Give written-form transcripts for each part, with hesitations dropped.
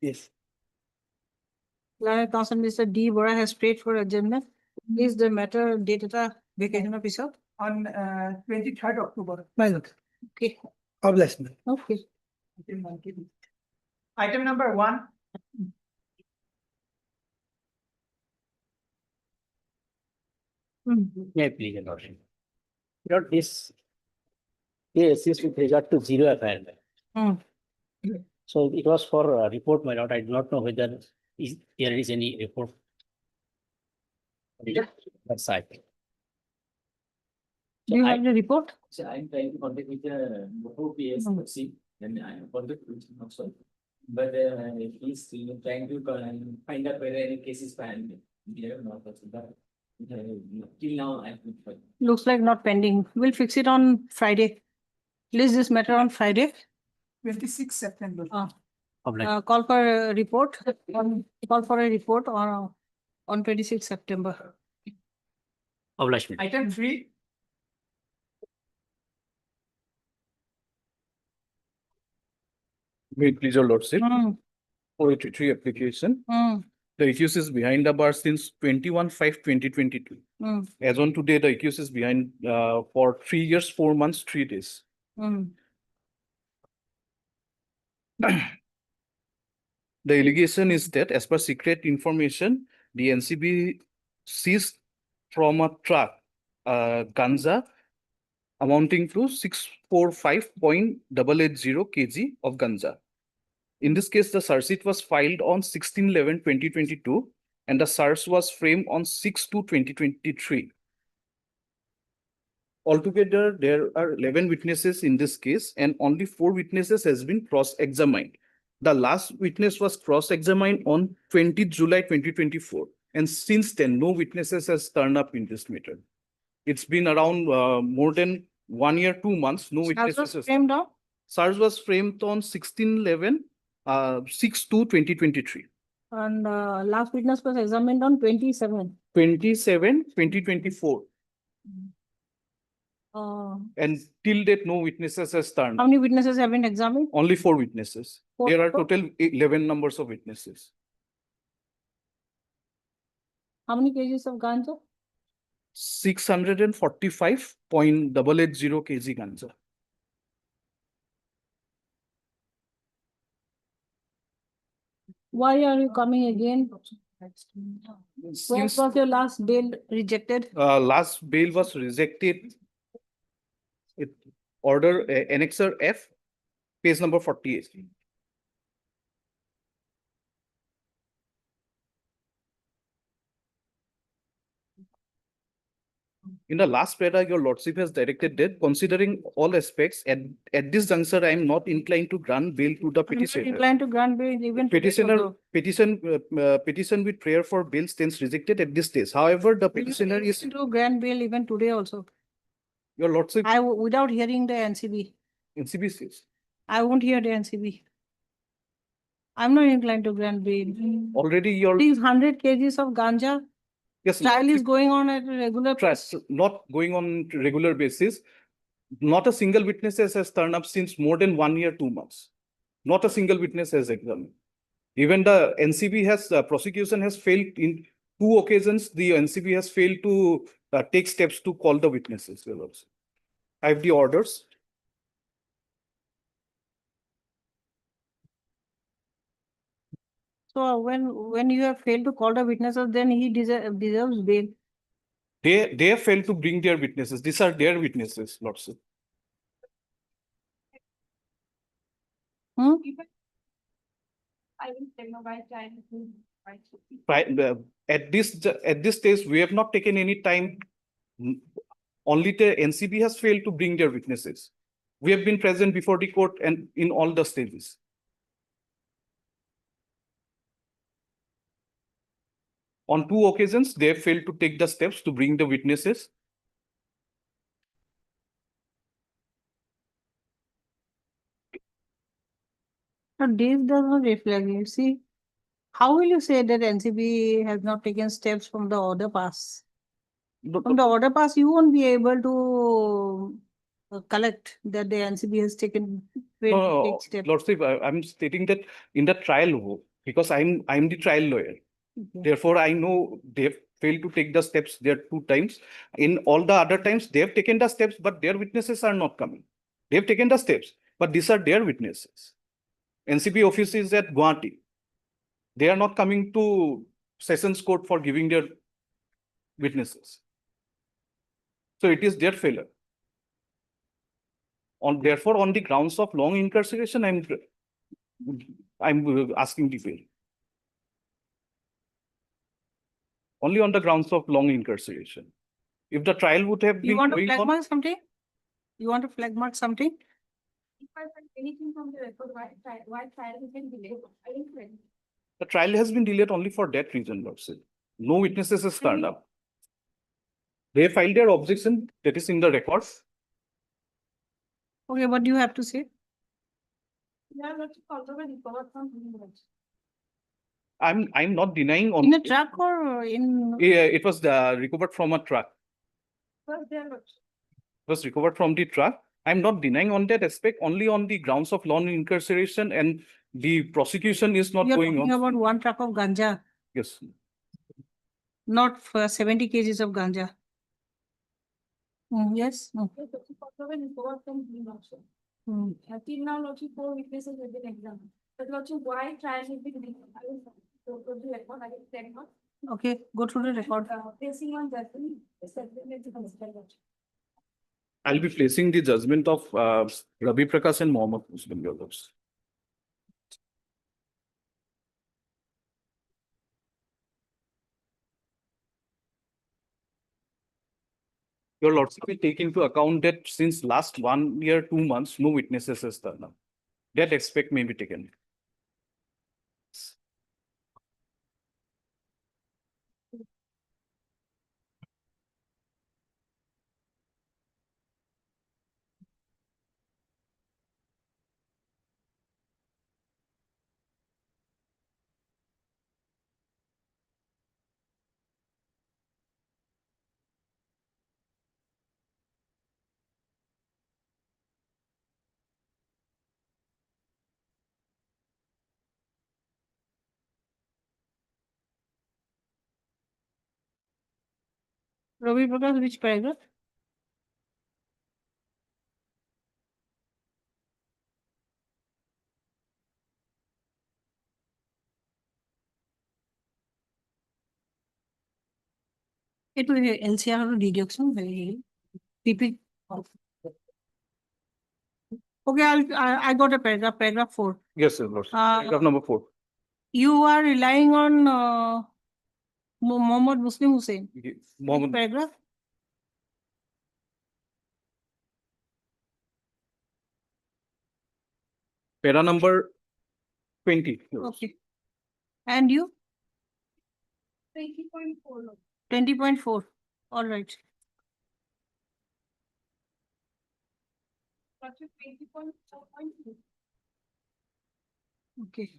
Yes. Learned Counsel Mr. D. Bora has prayed for adjournment. Is the matter dated a vacation episode? On 23rd October. Okay. God bless me. Okay. Item number 1. Yeah, please, Your Lordship. Your this case is with regard to zero FIR. Hmm. So it was for report, my lord. I do not know whether there is any report. That side. Do you have the report? So I'm trying to contact with the local PSC, and I contact with him also. But he's still trying to find out whether any cases filed. There not also, but till now I haven't found. Looks like not pending. We'll fix it on Friday. List this matter on Friday. 26 September. Call for a report. Call for a report on 26 September. Obliged. Item 3. May it please your lordship, Hmm. 483 application. Hmm. The accused is behind the bar since 21/5/2022. Hmm. As on today, the accused is behind for 3 years, 4 months, 3 days. Hmm. The allegation is that as per secret information, the NCB seized from a truck ganja amounting to 645.880 kg of ganja. In this case, the search sheet was filed on 16/11/2022 and the search was framed on 6/2/2023. Altogether, there are 11 witnesses in this case and only 4 witnesses has been cross-examined. The last witness was cross-examined on 20 July 2024. And since then, no witnesses has turned up in this matter. It's been around more than 1 year, 2 months, no As witnesses. was has- framed down. Search was framed on 16/11, 6/2/2023. And last witness was examined on 27. 27/2024. And till date, no witnesses has turned How up. many witnesses have been examined? Only 4 witnesses. Four There are total? total 11 numbers of witnesses. How many kgs of ganja? 645.880 kg ganja. Why are you coming again? When Since was your last bail rejected? last bail was rejected, it order annexer F, page number 48. In the last para, your lordship has directed that considering all aspects, at this juncture, I am not inclined to grant bail to the I'm not petitioner. inclined to grant bail even. today Petitioner, also. petition with prayer for bail stands rejected at this stage. However, the Will you petitioner be is, able to grant bail even today also. your lordship, Without hearing the NCB. NCB says. I won't hear the NCB. I'm not inclined to grant bail. Already your, These 100 kgs of ganja, yes, trial is going on at a regular pace. not going on regular basis. Not a single witness has turned up since more than 1 year, 2 months. Not a single witness has examined. Even the NCB has, prosecution has failed in 2 occasions. The NCB has failed to take steps to call the witnesses. Your lordship. I have the orders. So when you have failed to call the witnesses, then he deserves bail. They have failed to bring their witnesses. These are their witnesses, lordship. Hmm? At this stage, we have not taken any time. Only the NCB has failed to bring their witnesses. We have been present before the court and in all the stages. On 2 occasions, they have failed to take the steps to bring the witnesses. But this does not reflect. You see, how will you say that NCB has not taken steps from the order pass? From the order pass, you won't be able to collect that the NCB has taken No, take steps. lordship, I'm stating that in the trial, because I'm the trial lawyer. Therefore, I know they've failed to take the steps there 2 times. In all the other times, they have taken the steps, but their witnesses are not coming. They've taken the steps, but these are their witnesses. NCB office is at Guwahati. They are not coming to Sessions Court for giving their witnesses. So it is their failure. Therefore, on the grounds of long incarceration, I'm asking the bail. Only on the grounds of long incarceration. If the trial would have You been want to going flag on, mark something? You want to flag mark something? If I find anything from the record, why trial has been delayed? I didn't find. the trial has been delayed only for that reason, Lordship. No witnesses has turned up. They filed their objection, that is in the records. Okay, what do you have to say? Yeah, but you also will recover from him. I'm not denying on. In a truck or in? Yeah, it was recovered from a truck. But they are not. It was recovered from the truck. I'm not denying on that aspect, only on the grounds of long incarceration, and the prosecution is not You're going talking on. about 1 truck of ganja, Yes, not for 70 kgs of ganja. Yes. But you also will recover from him also. Till now, Lordship, 4 witnesses have been examined. But Lordship, why trial has been delayed? I will go to the record, I will check now. Okay, go through the record. Placing on judgment, settlement to consider Lordship. I'll be placing the judgment of Ravi Prakash and Mohammed Muslim, Your Lords. Your Lordship will take into account that since last 1 year, 2 months, no witnesses has turned up. That aspect may be taken. Ravi Prakash, which paragraph? It will be LCR or deduction, very PP. Okay, I got a paragraph 4. Yes, Your Lordship. Uh, Paragraph number 4. You are relying on Mohammed Muslim Hussain. Which Mohammed, paragraph? para number 20. Your Lordship. Okay. And you? 20.4. 20.4. All right. Lordship, 20.4.2. Okay.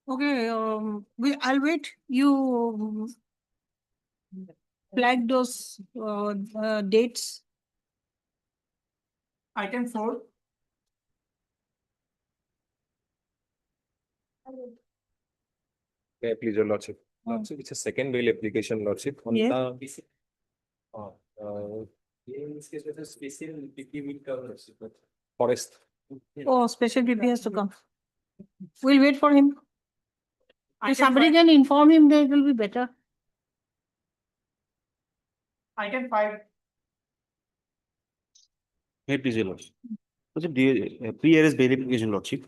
Okay, I'll wait. You flag those dates. Item 4, Yeah, please, Your Lordship. Oh. Lordship, it's a second bail application, Lordship. On Yes. the, In this case, with a special PP will cover Lordship, but. forest. Oh, special PP has to come. We'll wait for him. If Item somebody five- can inform him, then it will be better. item 5, May it please your lordship. Lordship, pre-arrest bail application, lordship.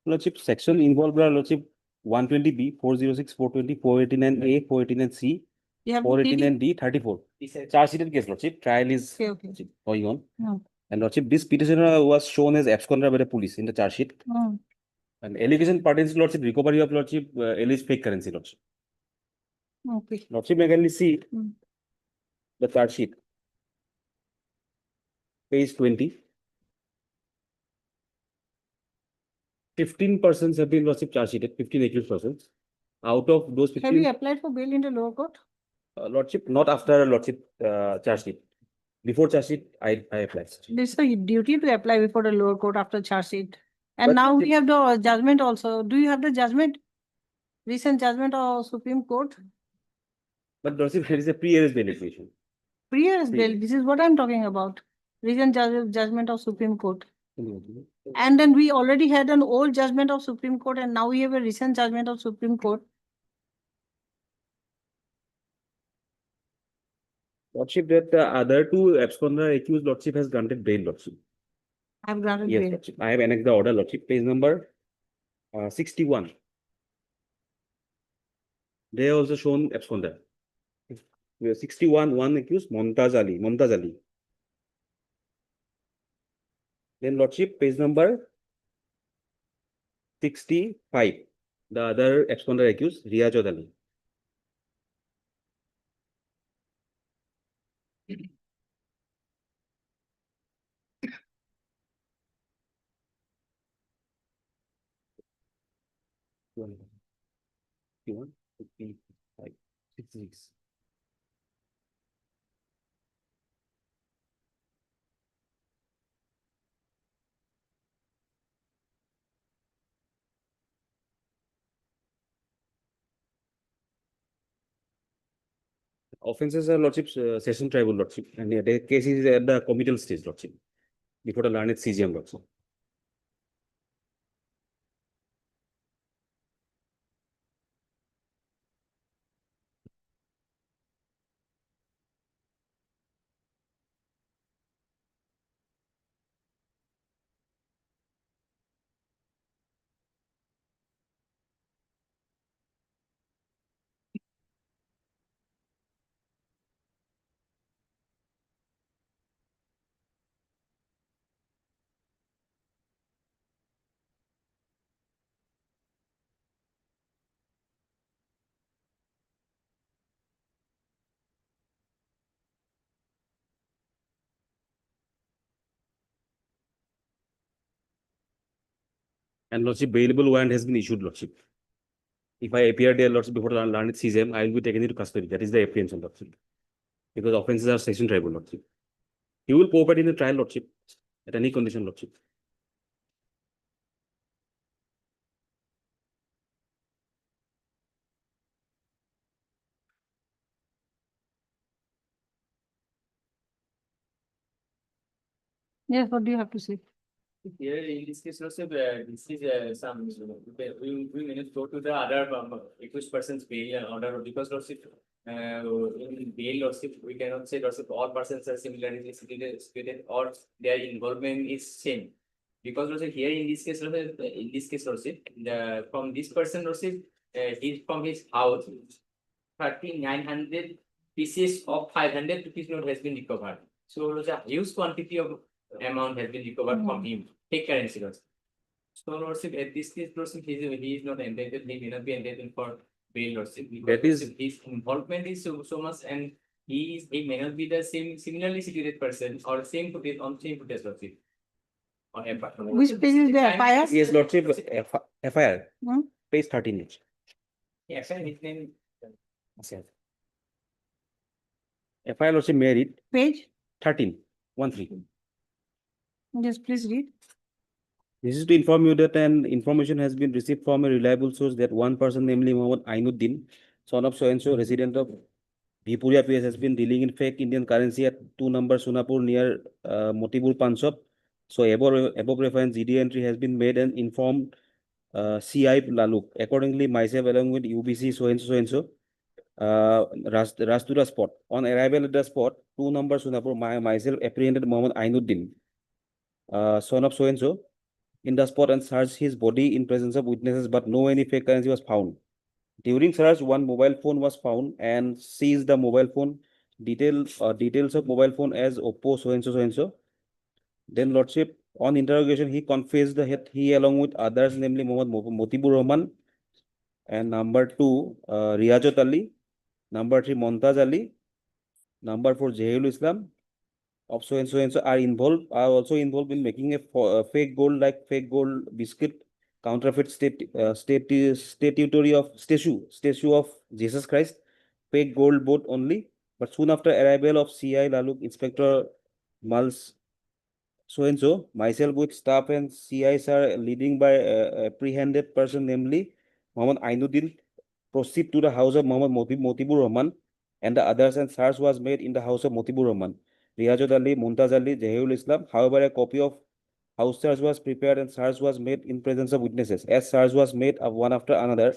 Lordship, section involved are lordship 120B, 406, 420, 489A, 489C, You have 489D, 34. This is- Charge sheeted case, lordship. Trial is Okay, okay. lordship, going on. Hmm. And lordship, this petitioner was shown as absconder by the police in the charge sheet. Hmm. And allegation pertains to lordship recovery of lordship alleged fake currency, lordship. Okay. Lordship, may kindly see Hmm. the charge sheet. Page 20. 15 persons have been lordship charge sheeted, 15 accused persons. Out of those Have you 15, applied for bail in the lower court? lordship, not after lordship charge sheet. Before charge sheet, I applied. This is a duty to apply before the lower court after charge sheet. And But now the- we have the judgment also. Do you have the judgment? Recent judgment of Supreme Court? But Lordship, there is a pre-arrest bail application. Pre-arrest bail, Pre- this is what I'm talking about. Recent judgment of Supreme Court. Mhm. And then we already had an old judgment of Supreme Court and now we have a recent judgment of Supreme Court. Lordship, that the other two absconder accused, Lordship has granted bail, Lordship. I have granted Yes, bail. Lordship. I have annexed the order, Lordship, page number 61. They are also shown absconder. We have 61, one accused, Momtaz Ali. Then Lordship, page number 65. The other absconder accused, Riazat Ali. One, 51, 55, 66. Offences are Lordship's session tribal, Lordship, and the case is at the committal stage, Lordship, before the learned CGM, Lordship. And Lordship, bailable warrant has been issued, Lordship. If I appear there, Lordship, before the learned CGM, I will be taken into custody. That is the apprehension, Lordship. Because offences are session tribal, Lordship. He will cooperate in the trial, Lordship, at any condition, Lordship. Yes, what do you have to say? Here in this case, also, this is some, we may not go to the other accused person's bail order because Lordship, in bail Lordship, we cannot say Lordship, all persons are similarly situated or their involvement is same. Because Lordship, here in this case, Lordship, from this person, Lordship, he's from his house, 3,900 pieces of 500 rupees note has been recovered. So Lordship, huge quantity of amount has been recovered from him, take currency loss. So Lordship, at this case, Lordship, he is not entitled, he may not be entitled for bail, Lordship. Because That is- Lordship, his involvement is so much and he may not be the similarly situated person or same footage, Lordship. Or Which page is the FIR? Yes, Lordship, FIR, Hmm? page 13. Yeah, sir, his name. Yes. FIR, Lordship, merit Page? 13, 13. Yes, please read. This is to inform you that an information has been received from a reliable source that one person, namely Mohammed Ainuddin, son of so-and-so, resident of Vipuria PS, has been dealing in fake Indian currency at 2 number Sunapur near Motibur Pan Shop. So above reference GD entry has been made and informed CI Laluk. Accordingly, myself along with UBC so-and-so, rushed to the spot. On arrival at the spot, 2 number Sunapur, myself apprehended Mohammed Ainuddin, son of so-and-so, in the spot and searched his body in presence of witnesses, but no any fake currency was found. During search, one mobile phone was found and seized the mobile phone. Details of mobile phone as Oppo so-and-so. Then Lordship, on interrogation, he confessed that he along with others, namely Mohammed Motibur Rahman, and number 2, Riazat Ali, number 3, Momtaz Ali, number 4, Jahil Islam, of so-and-so are also involved in making a fake gold biscuit, counterfeit statue of Jesus Christ, fake gold boat only, But soon after arrival of CI Laluk, Inspector Mals so and so, myself with staff and CIs are leading by apprehended person, namely Mohammed Ainuddin, proceed to the house of Mohammed Motibur Rahman and the others, and search was made in the house of Motibur Rahman, Riyazud Ali, Muntaz Ali, Zahirul Islam. However, a copy of house search was prepared and search was made in presence of witnesses. As search was made of one after another,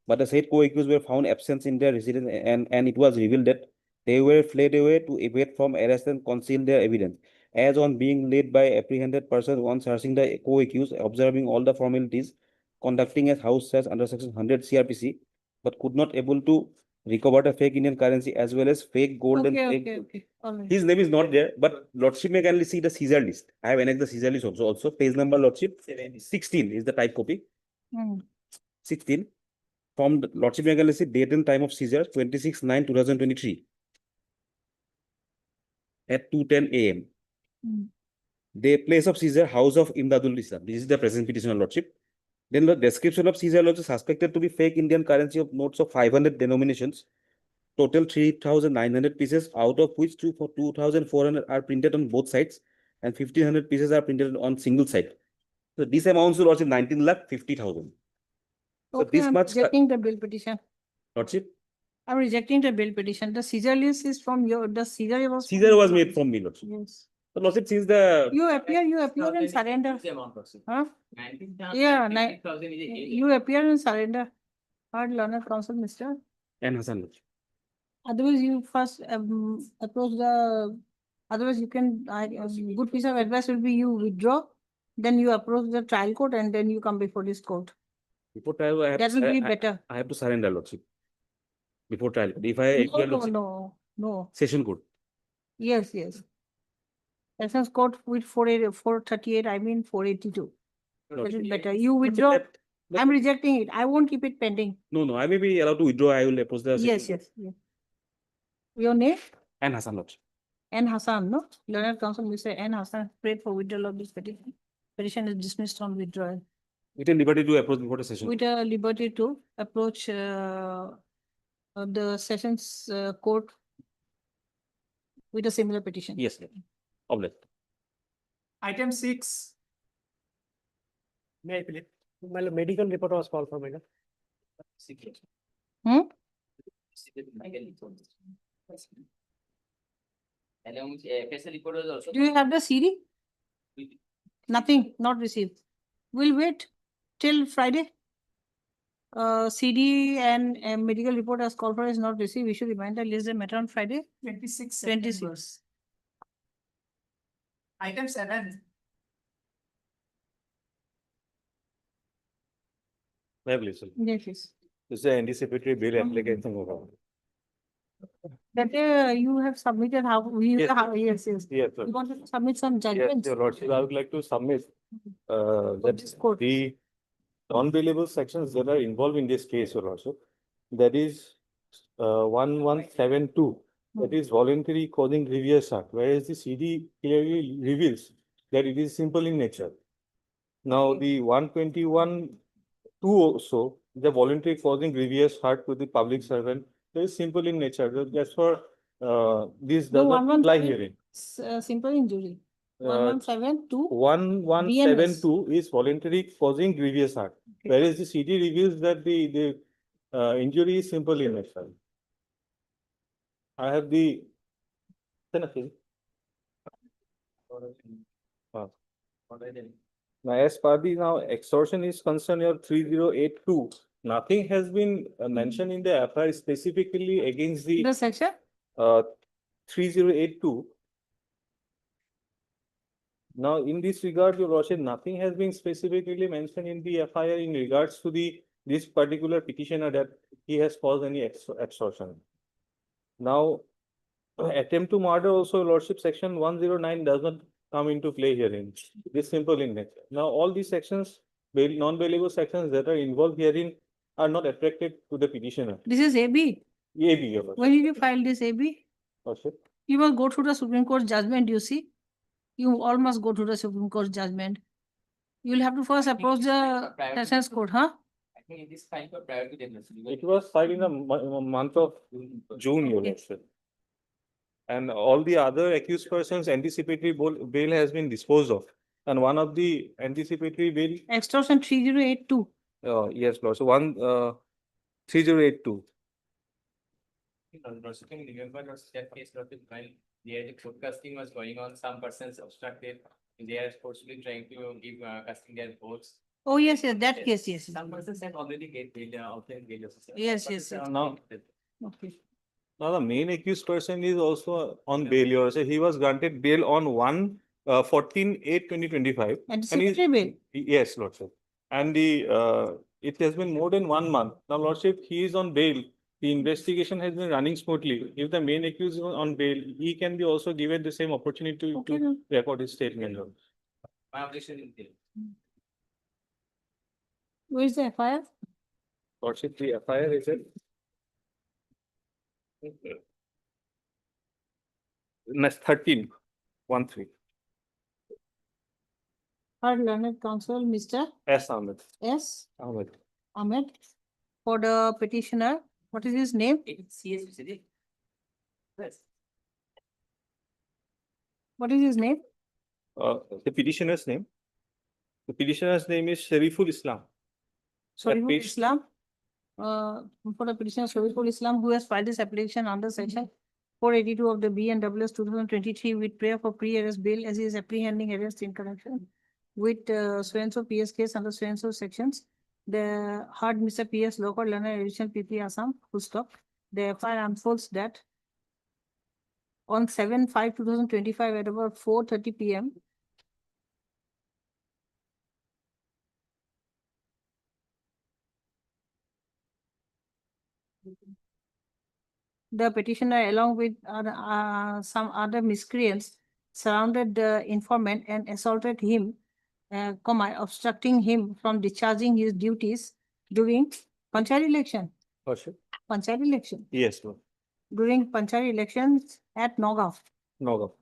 but the said co-accused were found absent in their residence, and it was revealed that they were fled away to evade from arrest and conceal their evidence. As on being led by apprehended person on searching the co-accused, observing all the formalities, conducting a house search under section 100 CRPC, but could not able to recover the fake Indian currency as well as fake gold and Okay, fake. okay, okay. All right. His name is not there, but Lordship may kindly see the Caesar list. I have annexed the Caesar list also. Page number Lordship 16 is the type copy. Hmm. 16 from the Lordship may kindly see date and time of Caesar 26/9/2023 at 2:10 AM. Hmm. The place of Caesar, house of Imdadul Islam. This is the present petition, Lordship. Then the description of Caesar also suspected to be fake Indian currency of notes of 500 denominations. Total 3,900 pieces, out of which 2,400 are printed on both sides and 1,500 pieces are printed on single side. So this amounts to Lordship 19,50,000. So Okay, this I'm much, rejecting the bill petition. Lordship, I'm rejecting the bill petition. The Caesar list is from the Caesar was. Caesar was made from me, Lordship. Yes. So Lordship, since the You appear and surrender. The amount also. Huh? 19,000, Yeah, 19,000 is a- You appear and surrender. Hard learner council, mister. and Hassan Lordship. Otherwise, you first approach the, otherwise you can, good piece of advice will be you withdraw. Then you approach the trial court and then you come before this court. Before trial, I have, That will be I- better. I have to surrender, Lordship. Before trial, if I No, appear, no, Lordship, no. session court. Yes, yes. Essence court with 438, I mean 482. That is better. You withdraw. I'm rejecting it. I won't keep it pending. No, I may be allowed to withdraw. I will approach the. Yes, session yes, yes. Your name? And Hassan Lordship. N. Hassan, no? Learned Council, Mr. N. Hassan, prayed for withdrawal of this petition. Petition is dismissed on withdrawal. With a liberty to approach before the session. With a liberty to approach the sessions court with a similar petition. Yes, sir. Oblet. Item 6, May I please? My medical report was called for, madam. Secret. Hmm? Secret Michael report. Along with FSL report was also. Do you have the CD? Nothing, not received. We'll wait till Friday. CD and medical report as called for is not received. We should remind the list the matter on Friday. 26 26. September. Item 7, May I please, sir? Yes, yes. This is the anticipatory bill application. होगा. That you have submitted how we, Yes. yes, yes. Yes, sir. You want to submit some Yes, judgments? your lordship, I would like to submit that this court. the non-billable sections that are involved in this case, your lordship, that is 1172, that is voluntary causing grievous act, whereas the CD clearly reveals that it is simple in nature. Now, the 121 2 also, the voluntary causing grievous hurt to the public servant, that is simple in nature. That's for this The does not apply 117 herein. Simple injury. Uh, 1172. 1172 is voluntary causing grievous hurt, Okay. whereas the CD reveals that the injury is simple in nature. I have the. Now, as per the now extortion is concerned, your 3082, nothing has been mentioned in the FIR specifically against the The section? 3082. Now, in this regard, your lordship, nothing has been specifically mentioned in the FIR in regards to this particular petitioner that he has caused any extortion. Now, attempt to murder also, your lordship, section 109 does not come into play herein. It is simple in nature. Now, all these sections, non-bailable sections that are involved herein are not attracted to the petitioner. This is AB. AB, your lordship. When did you file this AB? Lordship. You must go through the Supreme Court judgment, you see. You all must go to the Supreme Court judgment. You will have to first approach the Sessions Court, huh? I think it is fine for prior to demolition. It was filed in the month of June, your Okay. lordship. And all the other accused persons anticipatory bail has been disposed of. And one of the anticipatory bail, Extortion 3082. yes, Lord, so 3082. Also, can you remember that case while the broadcasting was going on, some persons obstructed, they are forcibly trying to give casting their votes. Oh, yes, yes, that case, yes. Some persons have already get bail, obtained bail. Also. Yes, Some yes, persons yes. are Now- not. Okay. Now, the main accused person is also on bail. You say he was granted bail on 14/8/2025. Anticipatory bail. Yes, Lordship. And it has been more than 1 month. Now, Lordship, he is on bail. The investigation has been running smoothly. If the main accused is on bail, he can be also given the same opportunity Okay, to record his statement. Lord. My objection is there. Where is the FIR? Lordship, the FIR is it? Next 13/1/3. Heard learned counsel, Mr. S. Ahmed. S. Ahmed. Ahmed. For the petitioner, what is his name? It's CS, yes. What is his name? The petitioner's name. The petitioner's name is Shariful Islam. Shariful page- Islam. For the petitioner Shariful Islam, who has filed this application under section 482 of the BNWS 2023 with prayer for pre-arrest bail as he is apprehending arrest in connection with so-and-so PS case under so-and-so sections. The heard Mr. PS local learner additional PP Assam, full stop. The FIR unfolds that on 7/5/2025 at about 4:30 PM, the petitioner along with some other miscreants surrounded the informant and assaulted him, obstructing him from discharging his duties during Panchayat election. Lordship. Panchayat election. Yes, Lord. During Panchayat elections at Nagaon. No.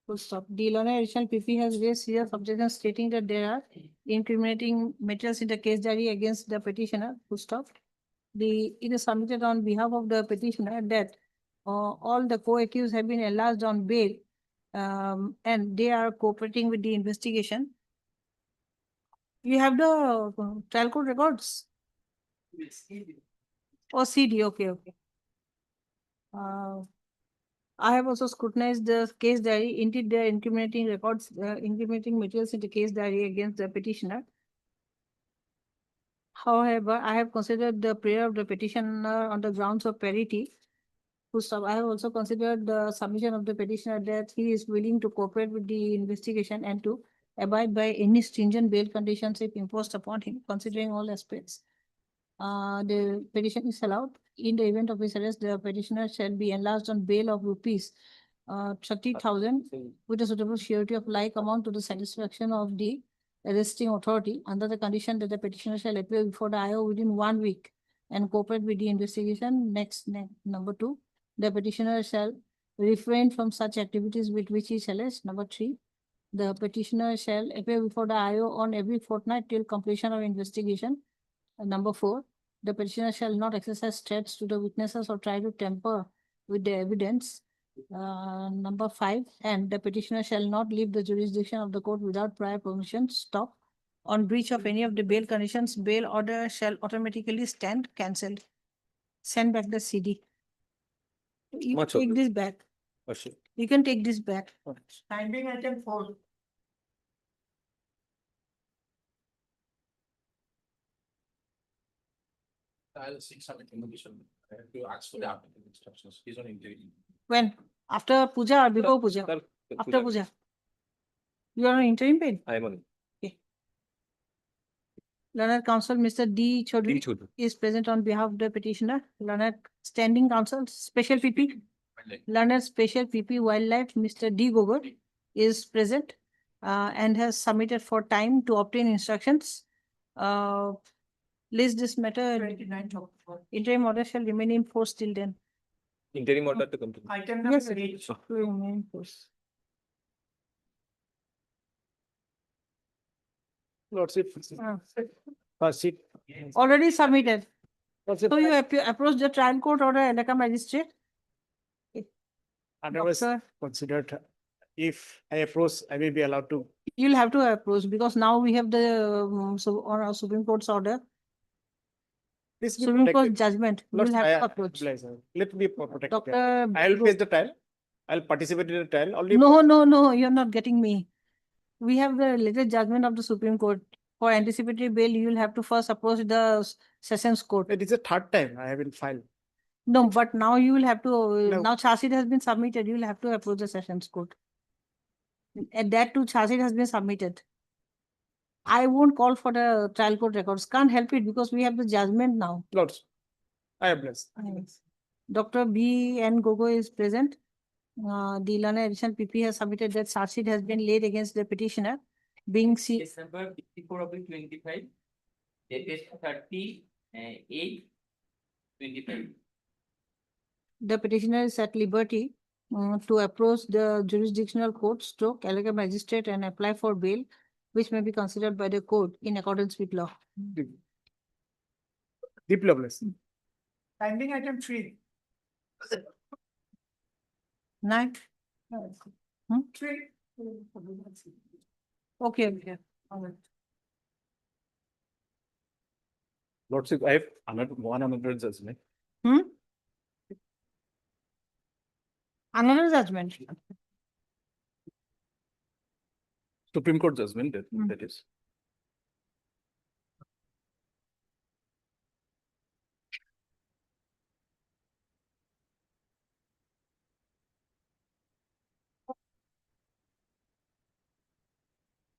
Full stop. The learner additional PP has raised serious objections stating that there are incriminating materials in the case diary against the petitioner. Full stop. It is submitted on behalf of the petitioner that all the co-accused have been enlarged on bail and they are cooperating with the investigation. You have the trial court records? Oh, CD, okay. I have also scrutinized the case diary. Indeed, there are incriminating records, incriminating materials in the case diary against the petitioner. However, I have considered the prayer of the petitioner on the grounds of parity. I have also considered the submission of the petitioner that he is willing to cooperate with the investigation and to abide by any stringent bail conditions if imposed upon him, considering all aspects. The petition is allowed. In the event of his arrest, the petitioner shall be enlarged on bail of rupees 30,000 with a suitable surety of like amount to the satisfaction of the arresting authority under the condition that the petitioner shall appear before the IO within 1 week and cooperate with the investigation. Next, number 2, the petitioner shall refrain from such activities with which he is alleged. Number 3, the petitioner shall appear before the IO on every fortnight till completion of investigation. And number 4, the petitioner shall not exercise threats to the witnesses or try to tamper with the evidence. Number 5, and the petitioner shall not leave the jurisdiction of the court without prior permission. Stop. On breach of any of the bail conditions, bail order shall automatically stand cancelled. Send back the CD. You Much take obliged. this back. Lordship. You can take this back. Timing item 4. I'll seek some information. I have to ask for the applicant instructions. He's on interview. When? After puja or before puja? Sir, After puja. You are on interim paid. I am on. Learned counsel, Mr. D. Chaudhary is present on behalf of the petitioner. Learned standing counsel, special PP. Learned special PP wildlife, Mr. D. Gogor is present and has submitted for time to obtain instructions. List this matter. 29th October. Interim order shall remain in force till then. Interim order to complete. Item Yes, number 8. to remain in force. Lordship. Sit. Already submitted. Lordship, So you approach the trial court or the Eleka magistrate? Otherwise, Doctor, considered if I approach, I may be allowed to. you'll have to approach because now we have the, so on our Supreme Court's order, Please be Supreme Court's protected. judgment, Lord, you'll have I to approach. apply, sir. Let me protect. Doctor. I will face the trial. I'll participate in the trial only. No, you're not getting me. We have the latest judgment of the Supreme Court. For anticipatory bail, you will have to first approach the Sessions Court. It is the third time I have been filed. No, but now you will have to, No. now charge sheet has been submitted, you will have to approach the Sessions Court. At that too, charge sheet has been submitted. I won't call for the trial court records, can't help it because we have the judgment now. Lords, I am blessed. Dr. B. N. Gogoi is present. The Illinois Additional PP has submitted that charge sheet has been laid against the petitioner, being C. December 54/25, dated 30/8/25. The petitioner is at liberty to approach the jurisdictional court stroke Allega magistrate and apply for bail, which may be considered by the court in accordance with law. Deeply obliged. Pending item 3. Nine. 3. Okay. Lordship, I have another judgment. Another judgment. Supreme Court judgment that, Hmm. that is.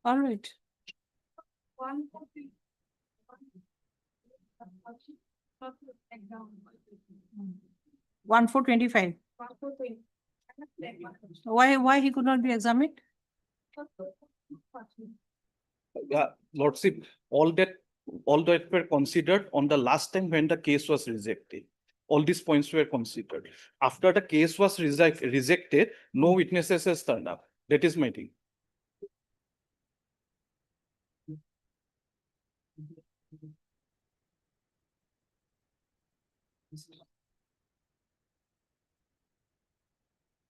All right. 140. 1425. Why he could not be examined? Lordship, all that were considered on the last time when the case was rejected. All these points were considered. After the case was rejected, no witnesses has turned up. That is my thing.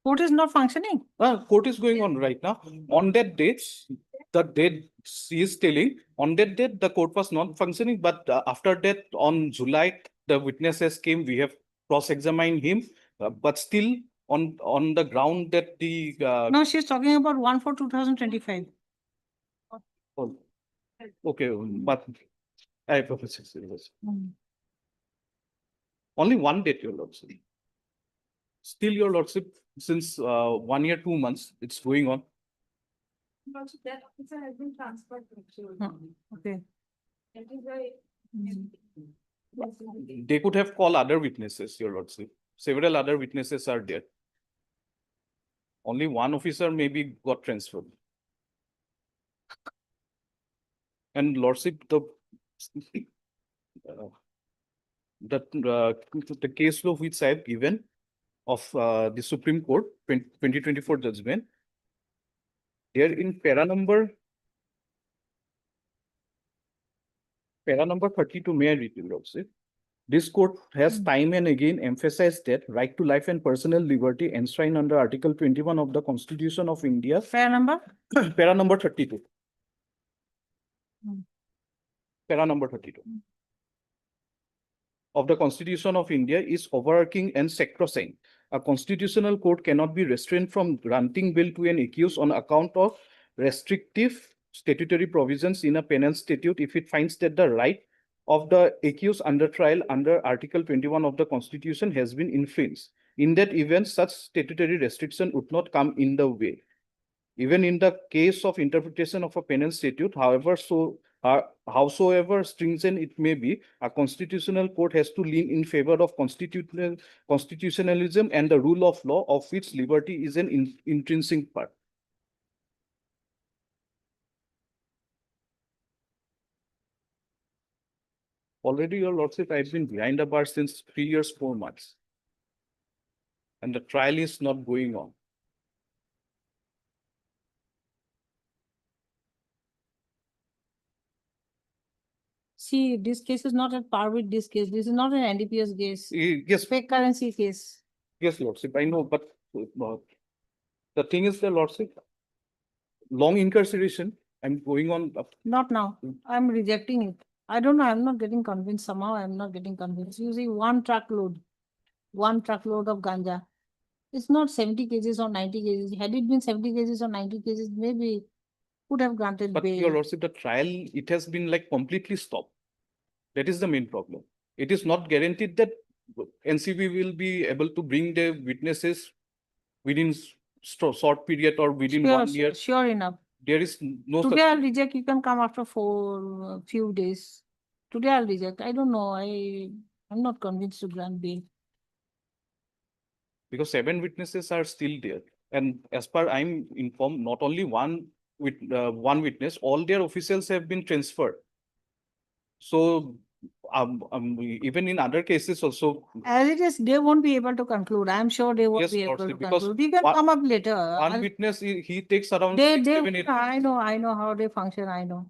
Court is not functioning. Court is going on right now. On that date, the date she is telling, on that date, the court was not functioning, but after that, on July, the witnesses came, we have cross-examined him, but still on the ground that the, No, she's talking about 1/4/2025. oh, okay, but I propose it was only one date, your lordship. Still, your lordship, since 1 year, 2 months, it's going on. Also, that officer has been transferred to actually. Okay. That is why. They could have called other witnesses, your lordship. Several other witnesses are there. Only one officer maybe got transferred. And lordship, the case law which I have given of the Supreme Court 2024 judgment, there in para number 32, may I read you, lordship? This court has time and again emphasized that right to life and personal liberty enshrined under Article 21 of the Constitution of India, Fair number? para number 32. Hmm. Para number 32 of the Constitution of India is overarching and sacrosanct. A constitutional court cannot be restrained from granting bail to an accused on account of restrictive statutory provisions in a penal statute if it finds that the right of the accused under trial under Article 21 of the Constitution has been infringed. In that event, such statutory restriction would not come in the way. Even in the case of interpretation of a penal statute, howsoever stringent it may be, a constitutional court has to lean in favor of constitutionalism and the rule of law, of which liberty is an intrinsic part. Already, your lordship, I've been behind the bar since 3 years, 4 months. And the trial is not going on. See, this case is not at par with this case. This is not an NDPS case. Yes, Fake currency case. yes, lordship, I know, but The thing is, the lordship, long incarceration, I'm going on, Not now. I'm rejecting it. I don't know. I'm not getting convinced. Somehow I'm not getting convinced. You see, one truckload of ganja. It's not 70 kgs or 90 kgs. Had it been 70 kgs or 90 kgs, maybe would have granted but bail. your lordship, the trial, it has been like completely stopped. That is the main problem. It is not guaranteed that NCB will be able to bring the witnesses within short period or within Sure, 1 year. sure enough. There is no such. Today I'll reject. You can come after few days. Today I'll reject. I don't know. I'm not convinced to grant bail. Because 7 witnesses are still there. And as per I'm informed, not only one witness, all their officials have been transferred. So even in other cases also, As it is, they won't be able to conclude. I'm sure they won't Yes, be able Lordship, to because conclude. You can one- come up later. one witness, he takes around They, 6, they, 7, 8. I know how they function. I know.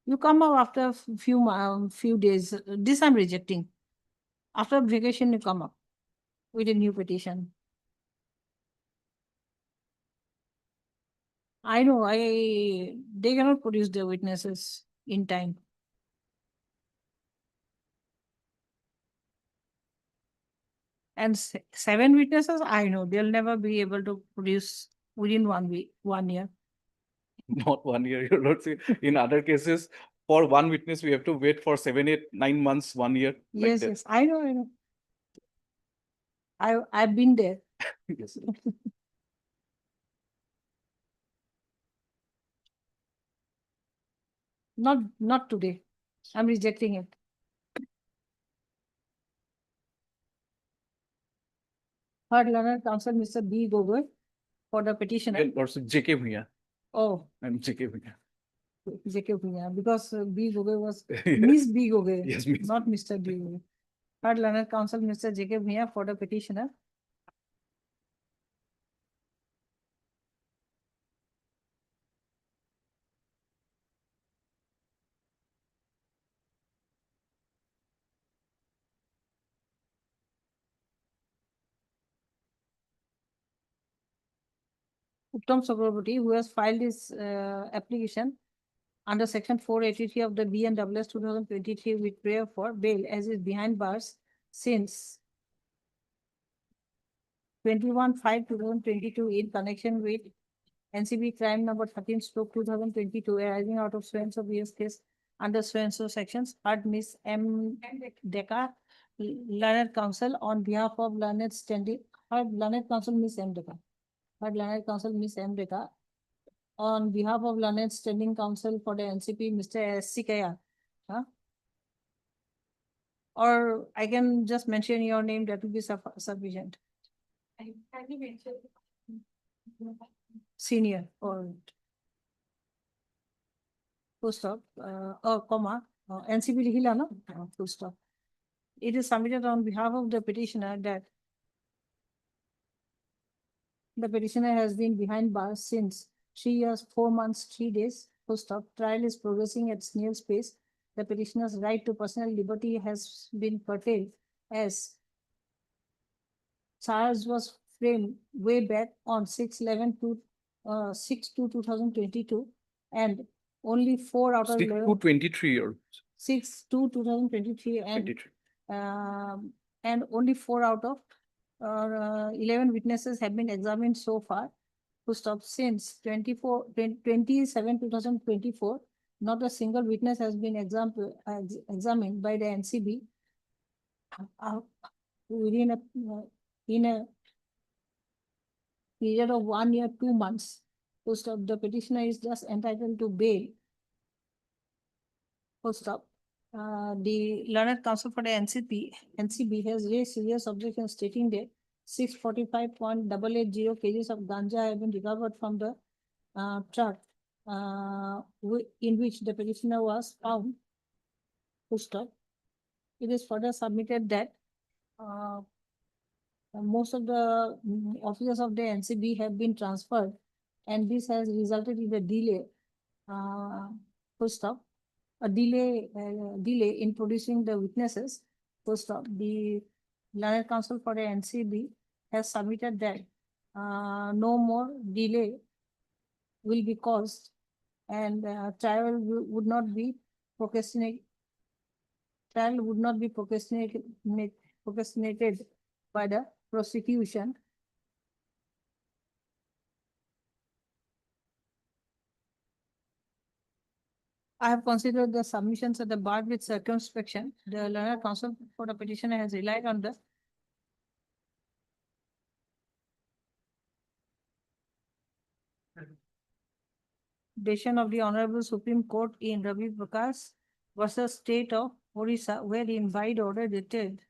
You come up after few days. This I'm rejecting. After vacation, you come up with a new petition. I know. They cannot produce their witnesses in time. And 7 witnesses, I know they'll never be able to produce within 1 week, 1 year. Not 1 year, your lordship. In other cases, for one witness, we have to wait for 7, 8, 9 months, 1 year. like Yes, that. yes, I know. I've been there. Yes. Not today. I'm rejecting it. Heard learned counsel Mr. B. Gogoi for the petitioner. Your lordship, JK Bhuiya. Oh, I'm JK Bhuiya. J.K. Bhuiya, because B. Gogoi was Yeah. Miss B. Gogoi, Yes, Miss. not Mr. B. Gogoi. Heard learned counsel Mr. J.K. Bhuiya for the petitioner. Uttam Chakraborty, who has filed his application under section 483 of the BNWS 2023 with prayer for bail as is behind bars since 21/5/2022 in connection with NCB crime number 13/2022 arising out of so-and-so BS case under so-and-so sections. Heard Miss M. Deka, learned counsel on behalf of learned standing, heard learned counsel Miss M. Deka. Heard learned counsel Miss M. Deka on behalf of learned standing counsel for the NCP, Mr. S. Sikaya. Huh? Or I can just mention your name, that will be sufficient. I kindly mention. Senior or full stop, comma, NCP लिखिला ना, full stop. It is submitted on behalf of the petitioner that the petitioner has been behind bars since 3 years, 4 months, 3 days. Full stop. Trial is progressing at snail's pace. The petitioner's right to personal liberty has been curtailed as charge was framed way back on 6/11/2022 and only 4 out of 6 to 23 year. 6/2/2023 23. and only 4 out of 11 witnesses have been examined so far. Who stopped since 27/2024. Not a single witness has been examined by the NCB within in a period of 1 year, 2 months. Full stop. The petitioner is just entitled to bail. Full stop. The learned counsel for the NCB has raised serious objections stating that 645.880 kgs of ganja have been recovered from the truck in which the petitioner was found. Full stop. It is further submitted that most of the officers of the NCB have been transferred, and this has resulted in a delay. Full stop. A delay in producing the witnesses. Full stop. The learned counsel for the NCB has submitted that no more delay will be caused and trial would not be procrastinated. Trial would not be procrastinated by the prosecution. I have considered the submissions of the bar with circumspection. The learned counsel for the petitioner has relied on the decision of the Honorable Supreme Court in Ravi Prakash versus State of Orissa, where in wide order dated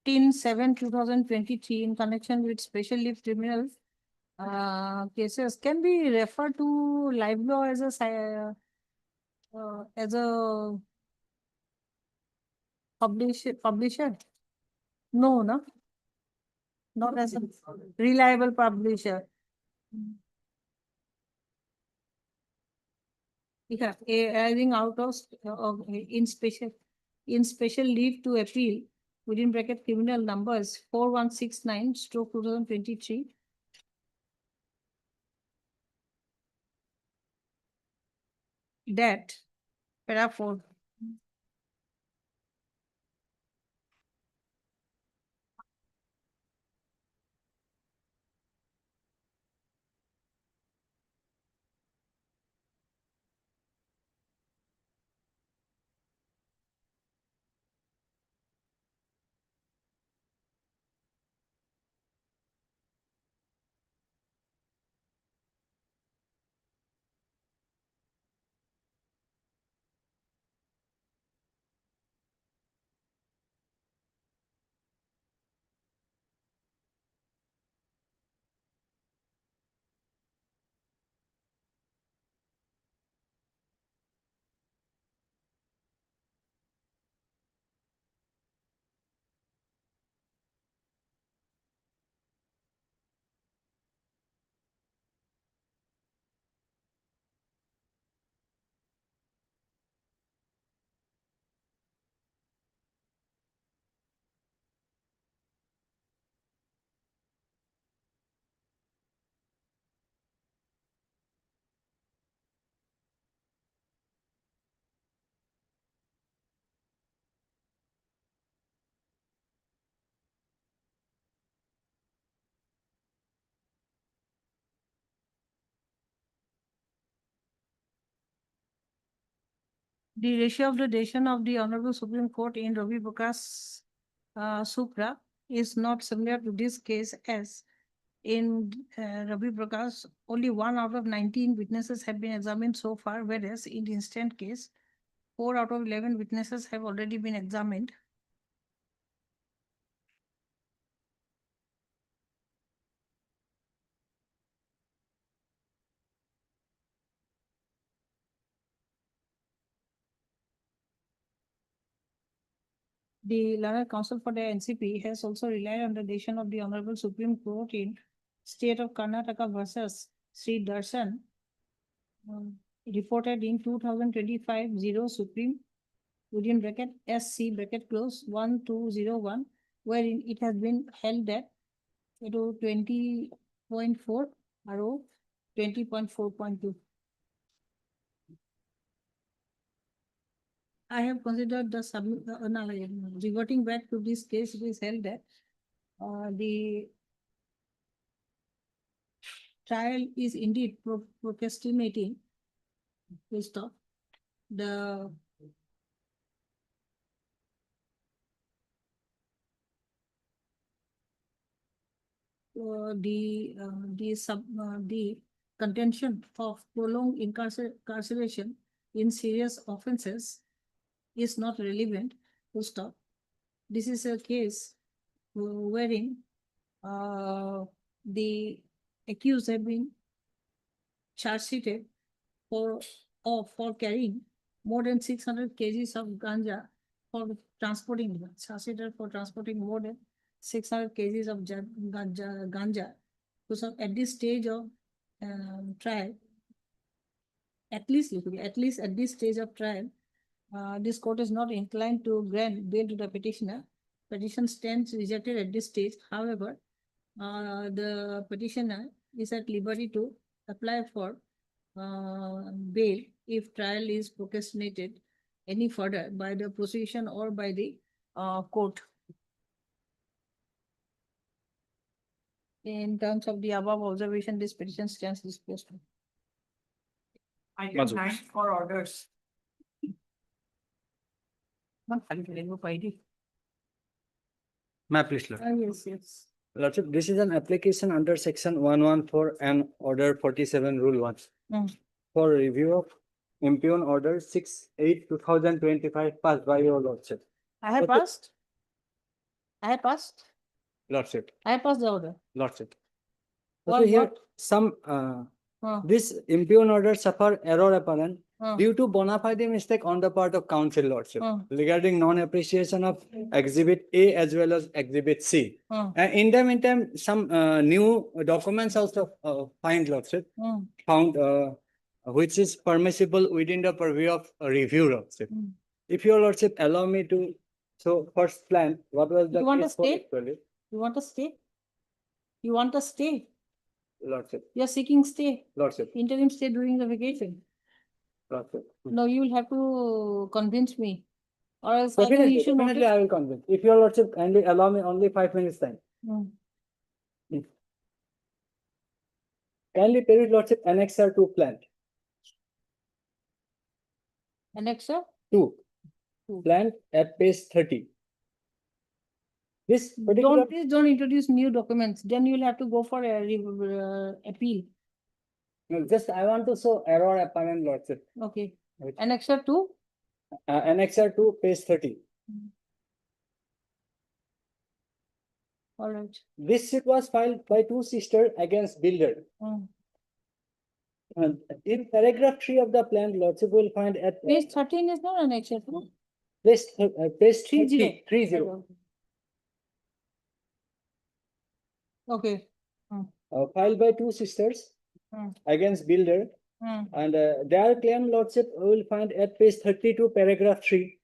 13/7/2023 in connection with special leave criminal cases can be referred to live law as a publisher. No, no, not as a reliable publisher. Yeah, arising out of in special leave to appeal within bracket criminal numbers 4169/2023. That para 4. The ratio of the decision of the Honorable Supreme Court in Ravi Prakash Supra is not similar to this case, as in Ravi Prakash, only 1 out of 19 witnesses have been examined so far, whereas in the instant case, 4 out of 11 witnesses have already been examined. The learned counsel for the NCP has also relied on the decision of the Honorable Supreme Court in State of Karnataka versus Sri Darshan, reported in 2025 Supreme within bracket SC bracket close 1201, wherein it has been held that 20.4 RO 20.4.2. I have considered the reverting back to this case, it is held that the trial is indeed procrastinating. Full stop. The contention of prolonged incarceration in serious offenses is not relevant. Full stop. This is a case wherein the accused have been charge sheeted for carrying more than 600 kgs of ganja for transporting, charge sheeted for transporting more than 600 kgs of ganja. So at this stage of trial, at least at this stage of trial, this court is not inclined to grant bail to the petitioner. Petition stands rejected at this stage. However, the petitioner is at liberty to apply for bail if trial is procrastinated any further by the prosecution or by the court. In terms of the above observation, this petition stands disposed of. Item Mazur. 9 for orders. Ma'am, please, Lord. Yes. Lordship, this is an application under section 114 and order 47 rule 1 Mm. for review of impugn order 6/8/2025 passed by your lordship. I have Okay. passed. I have passed. Lordship, I have passed the order. lordship. What- Okay, here what? some Uh, this impugn order suffer error apparent uh, due to bona fide mistake on the part of council lordship regarding non-appreciation of exhibit A as well as exhibit C. uh, And in the meantime, some new documents also find lordship found which is permissible within the purview of review lordship. Mm. If your lordship allow me to, so first plan, what was the You want a case for stay? actually, You want a stay? You want a stay? lordship, You are seeking stay, lordship, interim stay during the vacation. lordship. No, you will have to convince me. Or else I will Definitely, issue definitely notice. I will convince. If your lordship kindly allow me only 5 minutes time. Mm. Kindly permit lordship annexure to plan. Annexure? 2. Two. Plan at page 30. This particular, Please don't introduce new documents. Then you will have to go for a appeal. no, just I want to show error apparent lordship. Okay. Right. Annexure two? Annexure to page 30. All right. This suit was filed by two sisters against builder. Mm. And in paragraph 3 of the plan, lordship will find at Page 13 is not annexure two. page 30. 30. Okay. Filed by two sisters Mm. against builder. Mm. And their claim lordship will find at page 32, paragraph 3,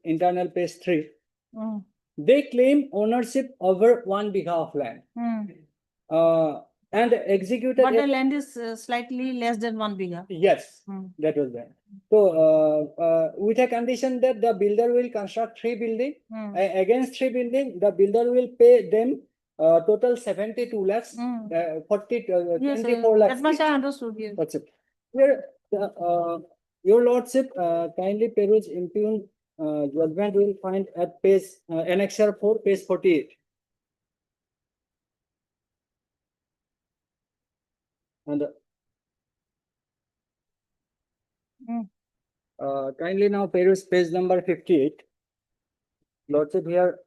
internal page 3. Mm. They claim ownership over 1 bighah of land Mm. and executed. But the land is slightly less than 1 bighah. Yes, Mm. that was that. So with a condition that the builder will construct 3 buildings. Mm. Against 3 buildings, the builder will pay them total 72 lakhs, Mm. 24 Yes, lakhs. that much each. I understood, yes. That's it. Here, your lordship, kindly peruse impugn judgment will find at page, annexure 4, page 48. And Mm. kindly now peruse page number 58. Lordship here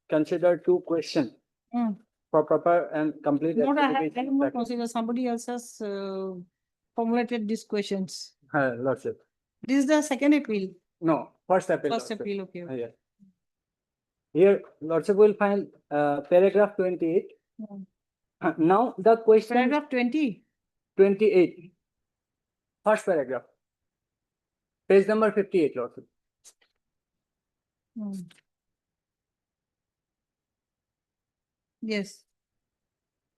consider 2 questions Mm. for proper and complete. Not, I have certification more that- consider, somebody else has formulated these questions. Lordship, This is the second appeal, no, first appeal. first lordship. appeal, okay. Yeah. Here, lordship will find paragraph 28. Mm. Now the question Paragraph 20. 28. First paragraph. Page number 58, lordship. Mm. Yes,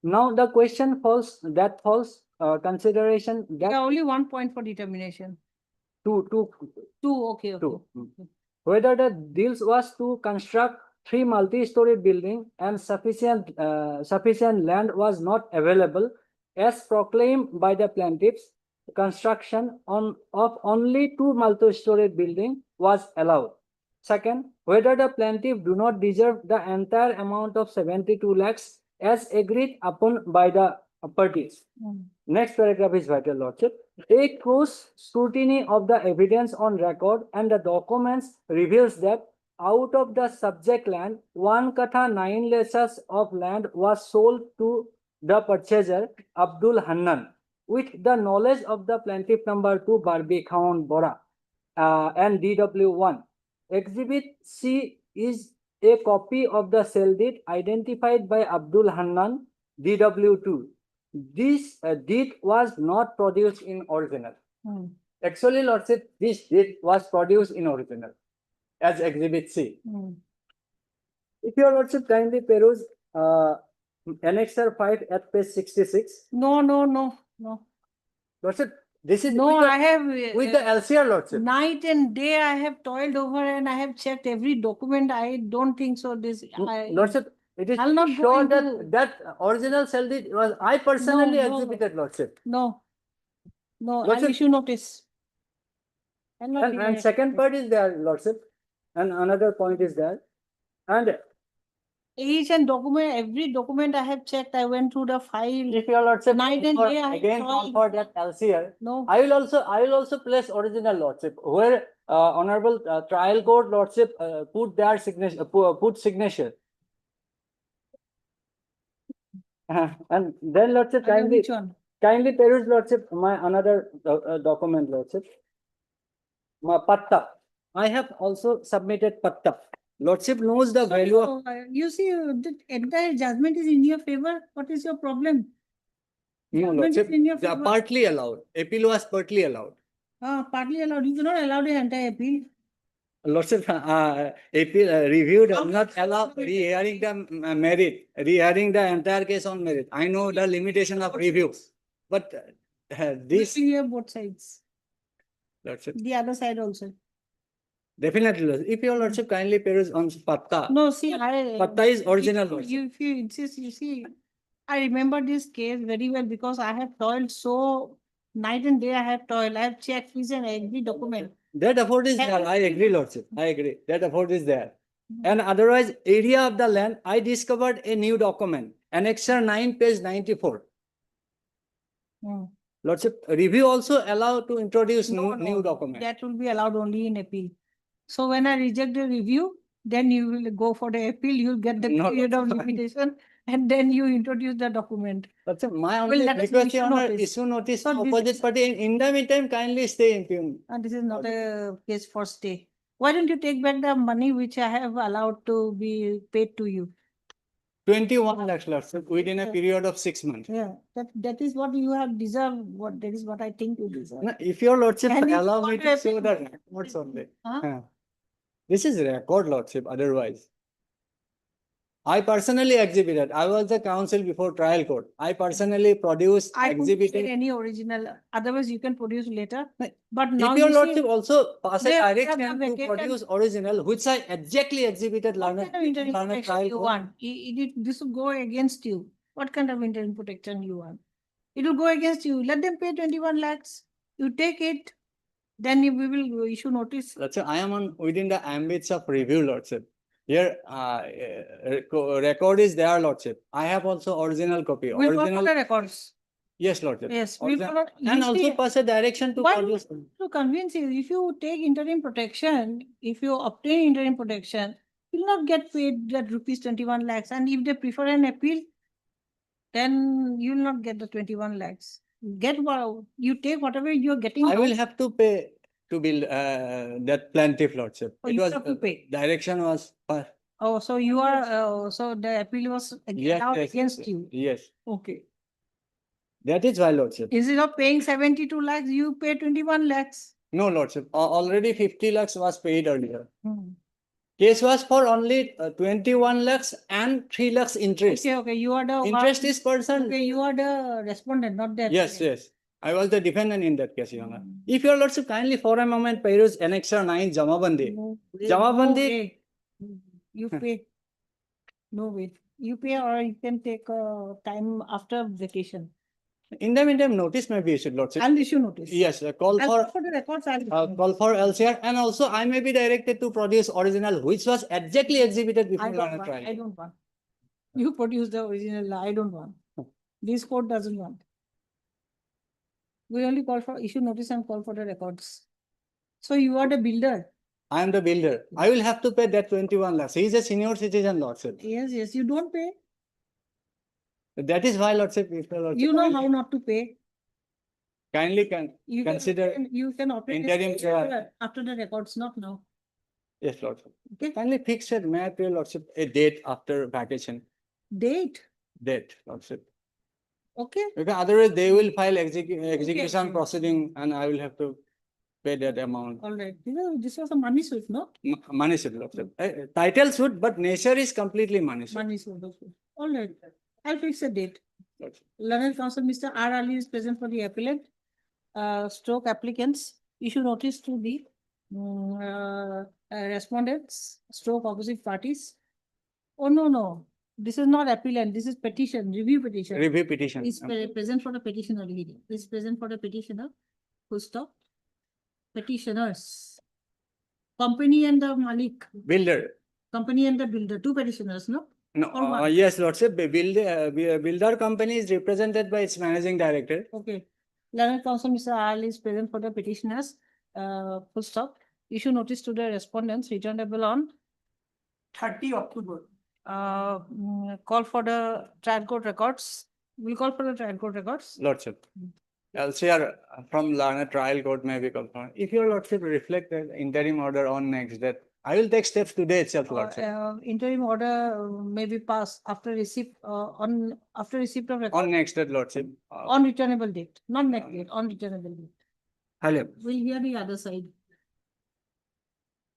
Now the question falls consideration yeah, that only 1 point for determination. two 2, okay, okay. two. Whether the deals was to construct 3 multi-story building and sufficient land was not available as proclaimed by the plaintiffs. Construction of only 2 multi-story building was allowed. Second, whether the plaintiff do not deserve the entire amount of 72 lakhs as agreed upon by the parties. Mm. Next paragraph is vital, lordship. A close scrutiny of the evidence on record and the documents reveals that out of the subject land, 1 katha 9 lesas of land was sold to the purchaser, Abdul Hannan, with the knowledge of the plaintiff number 2, Barbie Khan Bora, and DW1. Exhibit C is a copy of the sale deed identified by Abdul Hannan, DW2. this deed was not produced in original. Hmm. Actually, Lordship, this deed was produced in original as Exhibit C. Hmm. If your Lordship kindly peruse Annexure 5 at page 66. No, no, no, no. Lordship, this is No, with the, I have. with the LCR, Lordship. Night and day I have toiled over and I have checked every document. I don't think so. This, Lordship, it is I'll not go sure into- that original cell deed was I personally No, no. exhibited, Lordship. no, no, Lordship- I'll issue notice. I'll not And, be and there. second part is there, Lordship. And another point is there. And Each and document, every document I have checked, I went through the file. if your Lordship Night and for- day I again toiled. call for that LCR, No, I will also place original Lordship where Honorable Trial Court Lordship put their signature, put signature. And then Lordship I know kindly which one. peruse Lordship my another document Lordship. My patta. I have also submitted patta. Lordship knows the value of. You see, the entire judgment is in your favor. What is your problem? No, Judgment Lordship, is in your they are favor. partly allowed. Appeal was partly allowed. Partly allowed. You cannot allow the entire appeal. Lordship, appeal review does not allow re-hearing the merit, re-hearing the entire case on merit. I know the limitation of review, but this, You hear both sides. Lordship, The other side also. definitely, Lordship. If your Lordship kindly peruse on patta, No, see, I. patta is original, If Lordship. you, if you insist, you see, I remember this case very well because I have toiled so night and day I have toiled. I have checked each and every document. That effort is there. I agree, Lordship. I agree. That effort is there. And otherwise, area of the land, I discovered a new document, Annexure 9, page 94. Hmm. Lordship, review also allowed to introduce No, new no, document. that will be allowed only in appeal. So when I reject the review, then you will go for the appeal, you'll get the No, period of no. limitation and then you introduce the document. Lordship, my Well, only let us request, issue Your Honor, notice. issue notice So to this opposite is- party. In the meantime, kindly stay in tune. And this is not a case for stay. Why don't you take back the money which I have allowed to be paid to you? 21 lakhs, Lordship, within a Yeah. period of 6 months. Yeah, that is what you have deserved. That is what I think you deserve. No, if your Lordship And if allow you me want to to show the appeal- records only. Huh? Huh. This is record, Lordship, otherwise. I personally exhibited. I was the counsel before trial court. I personally produced, I couldn't get exhibited. any original, otherwise you can produce later. No, But now If your you see, Lordship also pass a they have direction the to vacation- produce original, which I exactly exhibited what learned, kind of interim learned protection trial you court. want? This will go against you. What kind of interim protection you want? It will go against you. Let them pay 21 lakhs. You take it, then we will issue notice. Lordship, I am on within the ambits of review, Lordship. Here, record is there, Lordship. I have also original copy. We'll go for Original, the records. yes, Lordship. Yes, we'll Original- follow. And You also see, pass a direction to why produce. to convince you, if you take interim protection, if you obtain interim protection, you'll not get paid that rupees 21 lakhs. And if they prefer an appeal, then you'll not get the 21 lakhs. You take whatever you're getting. I now. will have to pay to bill that plaintiff, Lordship. Oh, It you was have to pay. direction was Oh, so you are, so the appeal was yes, allowed yes, against yes, you. yes. Okay. That is why, Lordship. Instead of paying 72 lakhs, you pay 21 lakhs. No, Lordship. Already 50 lakhs was paid earlier. Hmm. Case was for only 21 lakhs and 3 lakhs interest. Okay, you are the. Interest is person. Okay, you are the respondent, not the. Yes, applicant. yes. I was the defendant in that case, Your Honor. Hmm. If your Lordship kindly for a moment peruse Annexure 9 Jamabandi. No way, Jamabandi- no way. You pay. No way. You pay or you can take time after vacation. In the meantime, notice may be issued, Lordship. I'll issue notice. Yes, call I'll for go for the records. I'll call for LCR, and also I may be directed to produce original which was exactly exhibited before I don't learned want. trial. I don't want. You produce the original. I don't want. This court doesn't want. We only call for issue notice and call for the records. So you are the builder. I am the builder. I will have to pay that 21 lakhs. He is a senior citizen, Lordship. Yes, yes. You don't pay. That is why, Lordship, if the Lordship You know how not to pay. kindly You consider. You can operate interim this chair. after the records, not now. Yes, Lordship. Okay. Kindly fix it, may I pray, Lordship, a date after vacation. Date. Date, Lordship. Okay, Because otherwise they will file execution Okay. proceeding and I will have to pay that amount. all right. This was a money suit, no? Money suit, Lordship. Title suit, but nature is completely money suit. Money suit. Okay. All right. I'll fix a date. Lordship. Learned Counsel, Mr. R. Ali is present for the appellant. Stroke applicants, issue notice to the respondents, stroke opposite parties. Oh, no. This is not appellant. This is petition, review petition. Review petition. Is present for the petitioner. Is present for the petitioner. Full stop. Petitioners. Company and the Malik. Builder. Company and the builder. Two petitioners, no? No, Or one? yes, Lordship. Builder company is represented by its managing director. Okay. Learned Counsel, Mr. Ali is present for the petitioners. Full stop. Issue notice to the respondents returnable on 30 October. call for the trial court records. We'll call for the trial court records. Lordship. LCR from Lana trial court may be confirmed. If your Lordship reflect the interim order on next, that I will take steps today itself, Lordship. Interim order may be passed after receipt after receipt of record On next, that Lordship. on returnable date, not next date, on returnable date. Hello. We'll hear the other side.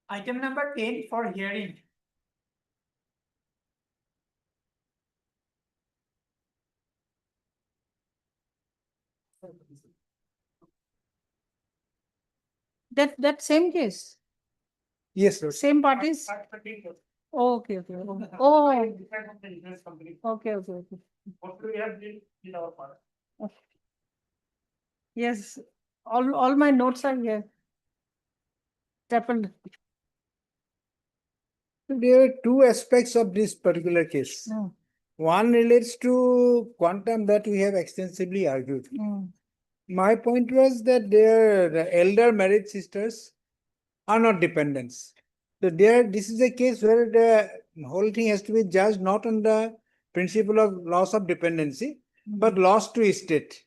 Item number 10 for hearing. That same case, Yes, Lordship. same parties. Oh, okay. Oh, okay. Yes, all my notes are here. Happened. There are two aspects of this particular case. Mm, One relates to quantum that we have extensively argued. mm. My point was that the elder married sisters are not dependents. So this is a case where the whole thing has to be judged not on the principle of loss of dependency, but loss to estate.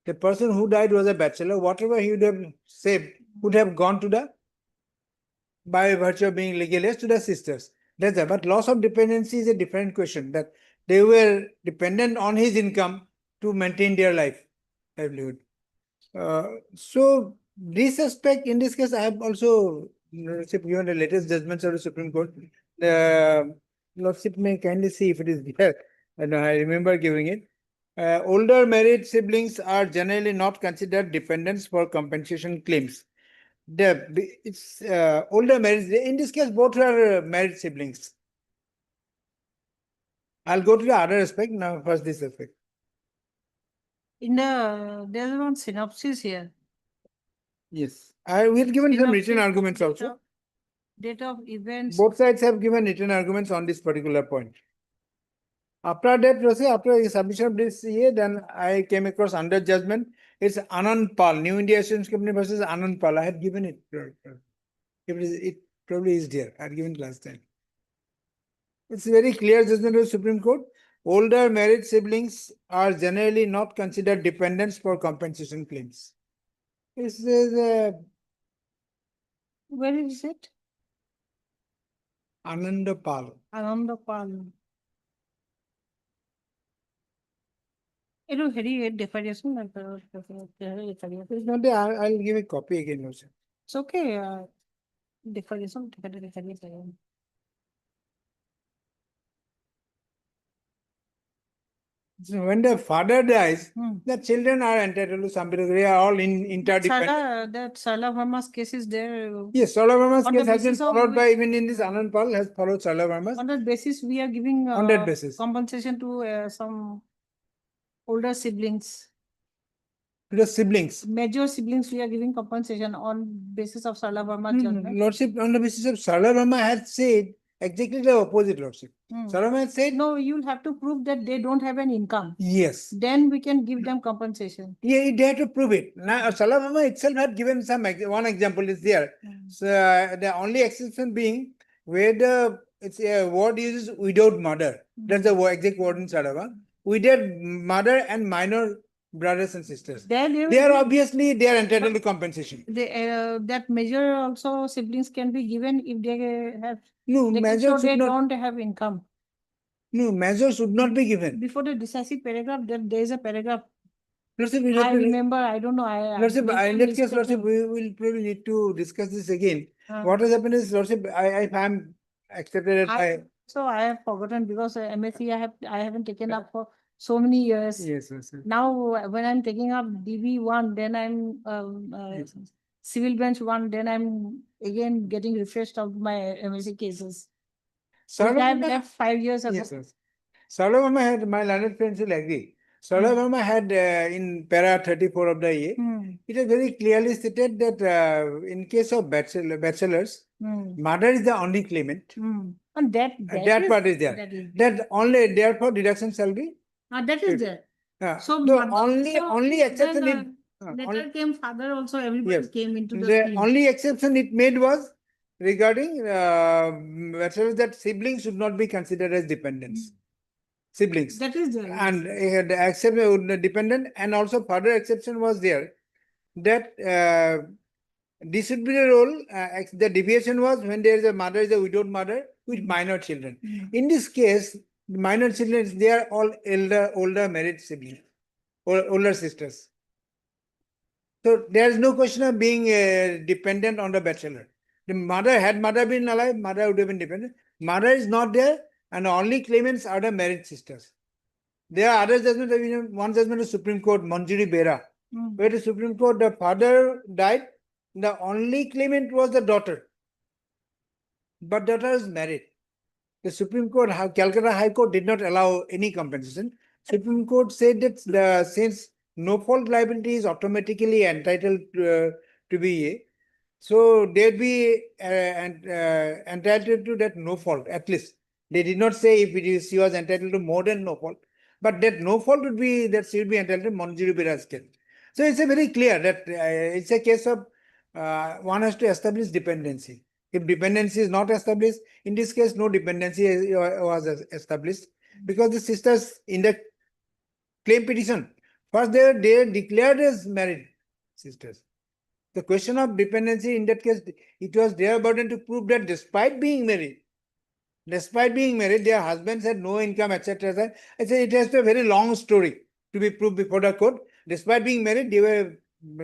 The person who died was a bachelor. Whatever he would have saved would have gone to the, by virtue of being legalized, to the sisters. That's it. But loss of dependency is a different question, that they were dependent on his income to maintain their livelihood. So this aspect, in this case, I have also given the latest judgments of the Supreme Court. The Lordship may kindly see if it is there. And I remember giving it. Older married siblings are generally not considered dependents for compensation claims. It's older married. In this case, both are married siblings. I'll go to the other aspect now. First, this aspect. There's one synopsis here. Yes, we have given some written Synopsis, arguments also. Date of events. Both sides have given written arguments on this particular point. After that, after the submission of this year, then I came across under judgment. It's Anand Pal, New India Insurance Company versus Anand Pal. I had given it. It probably is there. I had given it last time. It's a very clear judgment of the Supreme Court. Older married siblings are generally not considered dependents for compensation claims. This is Where is it? Ananda Pal. Anandapal. Very definition. It's not there. I'll give a copy again also. It's okay. Definition. So when the father dies, Hmm. the children are entitled to some degree. They are all interdependent. That Sarla Verma's case is there. Yes, Sarla Verma's On the case has been basis of followed by, which- even in this Anand Pal has followed Sarla Verma's. On that basis, we are giving On that basis. compensation to some older siblings. To the siblings. Major siblings, we are giving compensation on basis of Sarla Verma's judgment. Lordship, on the basis of Sarla Verma has said exactly the opposite, Lordship. Hmm. Sarla Verma has said, No, you'll have to prove that they don't have an income. yes. Then we can give them compensation. Yeah, they have to prove it. Now, Sarla Verma itself had given one example is there. So the only exception being where it's a word uses widowed mother. That's the exact word in Sarla Verma. Widowed mother and minor brothers and sisters. They are obviously they are entitled to compensation. That measure also siblings can be given if they have, No, they can major show they should not. don't have income. No, measures should not be given. Before the decisive paragraph, there is a paragraph. Lordship, we have I to remember, I don't know, Lordship, maybe in I'm that case, mistaken. Lordship, we will probably need to discuss this again. Uh, What has happened is, Lordship, if I am accepted it by, So I have forgotten because MSc I haven't taken up for so many years. yes, yes, yes. Now, when I'm taking up DB1, then I'm Yes. civil bench 1, then I'm again getting refreshed of my MSc cases. Which I have Sarvabhauma- left 5 years ago. Yes, yes. Sarvabhauma had, my learned friends will agree. Sarvabhauma had in para 34 of the A, Hmm. it is very clearly stated that in case of bachelors, Hmm. mother is the only claimant. Hmm. And that That part is there. That is, That only, therefore deduction shall be. that is there. So the mother- only, so only exception then, it. later came father also, everybody Yes. came into the The scheme. only exception it made was regarding bachelors that siblings should not be considered as dependents. Siblings. That is there. And the exception dependent, and also further exception was there that this should be the role. The deviation was when there is a mother is a widowed mother with minor children. Mm. In this case, minor children, they are all older married siblings or older sisters. So there is no question of being dependent on the bachelor. The mother, had mother been alive, mother would have been dependent. Mother is not there, and the only claimants are the married sisters. There are other judgments. One judgment of Supreme Court, Manjuri Bera, Mm. where the Supreme Court, the father died, the only claimant was the daughter. But daughter is married. The Supreme Court, Calcutta High Court did not allow any compensation. Supreme Court said that since no fault liability is automatically entitled to be A, so they'd be entitled to that no fault, at least. They did not say if she was entitled to more than no fault, but that no fault would be that she would be entitled to Manjuri Bera's case. So it's a very clear that it's a case of one has to establish dependency. If dependency is not established, in this case, no dependency was established because the sisters in the claim petition, first they declared as married sisters. The question of dependency in that case, it was their burden to prove that despite being married, their husbands had no income, etc. I say it has to be a very long story to be proved before the court. Despite being married, they were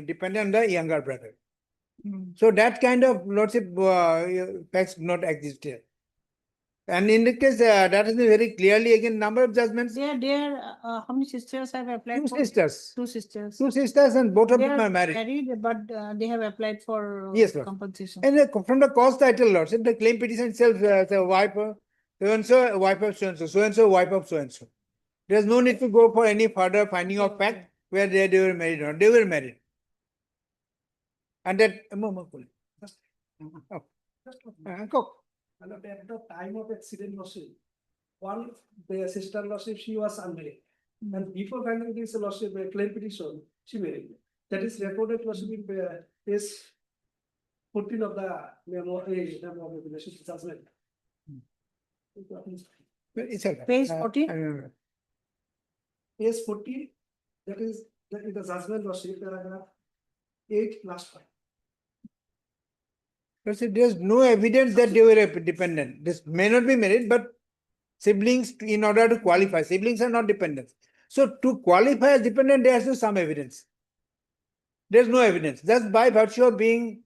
dependent on the younger brother. Mm. So that kind of lordship facts do not exist here. And in the case, that has been very clearly, again, number of judgments. How many sisters have applied Two for? sisters. Two sisters. Two sisters, and both of They them are married. but they have applied for Yes, Lord. compensation. And from the cause title, lordship, the claim petition itself, the wife of so-and-so, wife of so-and-so, so-and-so, wife of so-and-so. There's no need to go for any further finding of fact where they were married or not. They were married. And that, And at the time of accident, lordship, one the sister lordship, she was unmarried. And before filing this lordship claim petition, she married. That is recorded lordship in page 14 of the memo of the relationship judgment. it's all right. Page I 14? remember. Page 14, that is the judgment lordship, paragraph 8, last part. Lordship, there's no evidence that they were dependent. This may not be married, but siblings, in order to qualify, siblings are not dependents. So to qualify as dependent, there has to be some evidence. There's no evidence. Just by virtue of being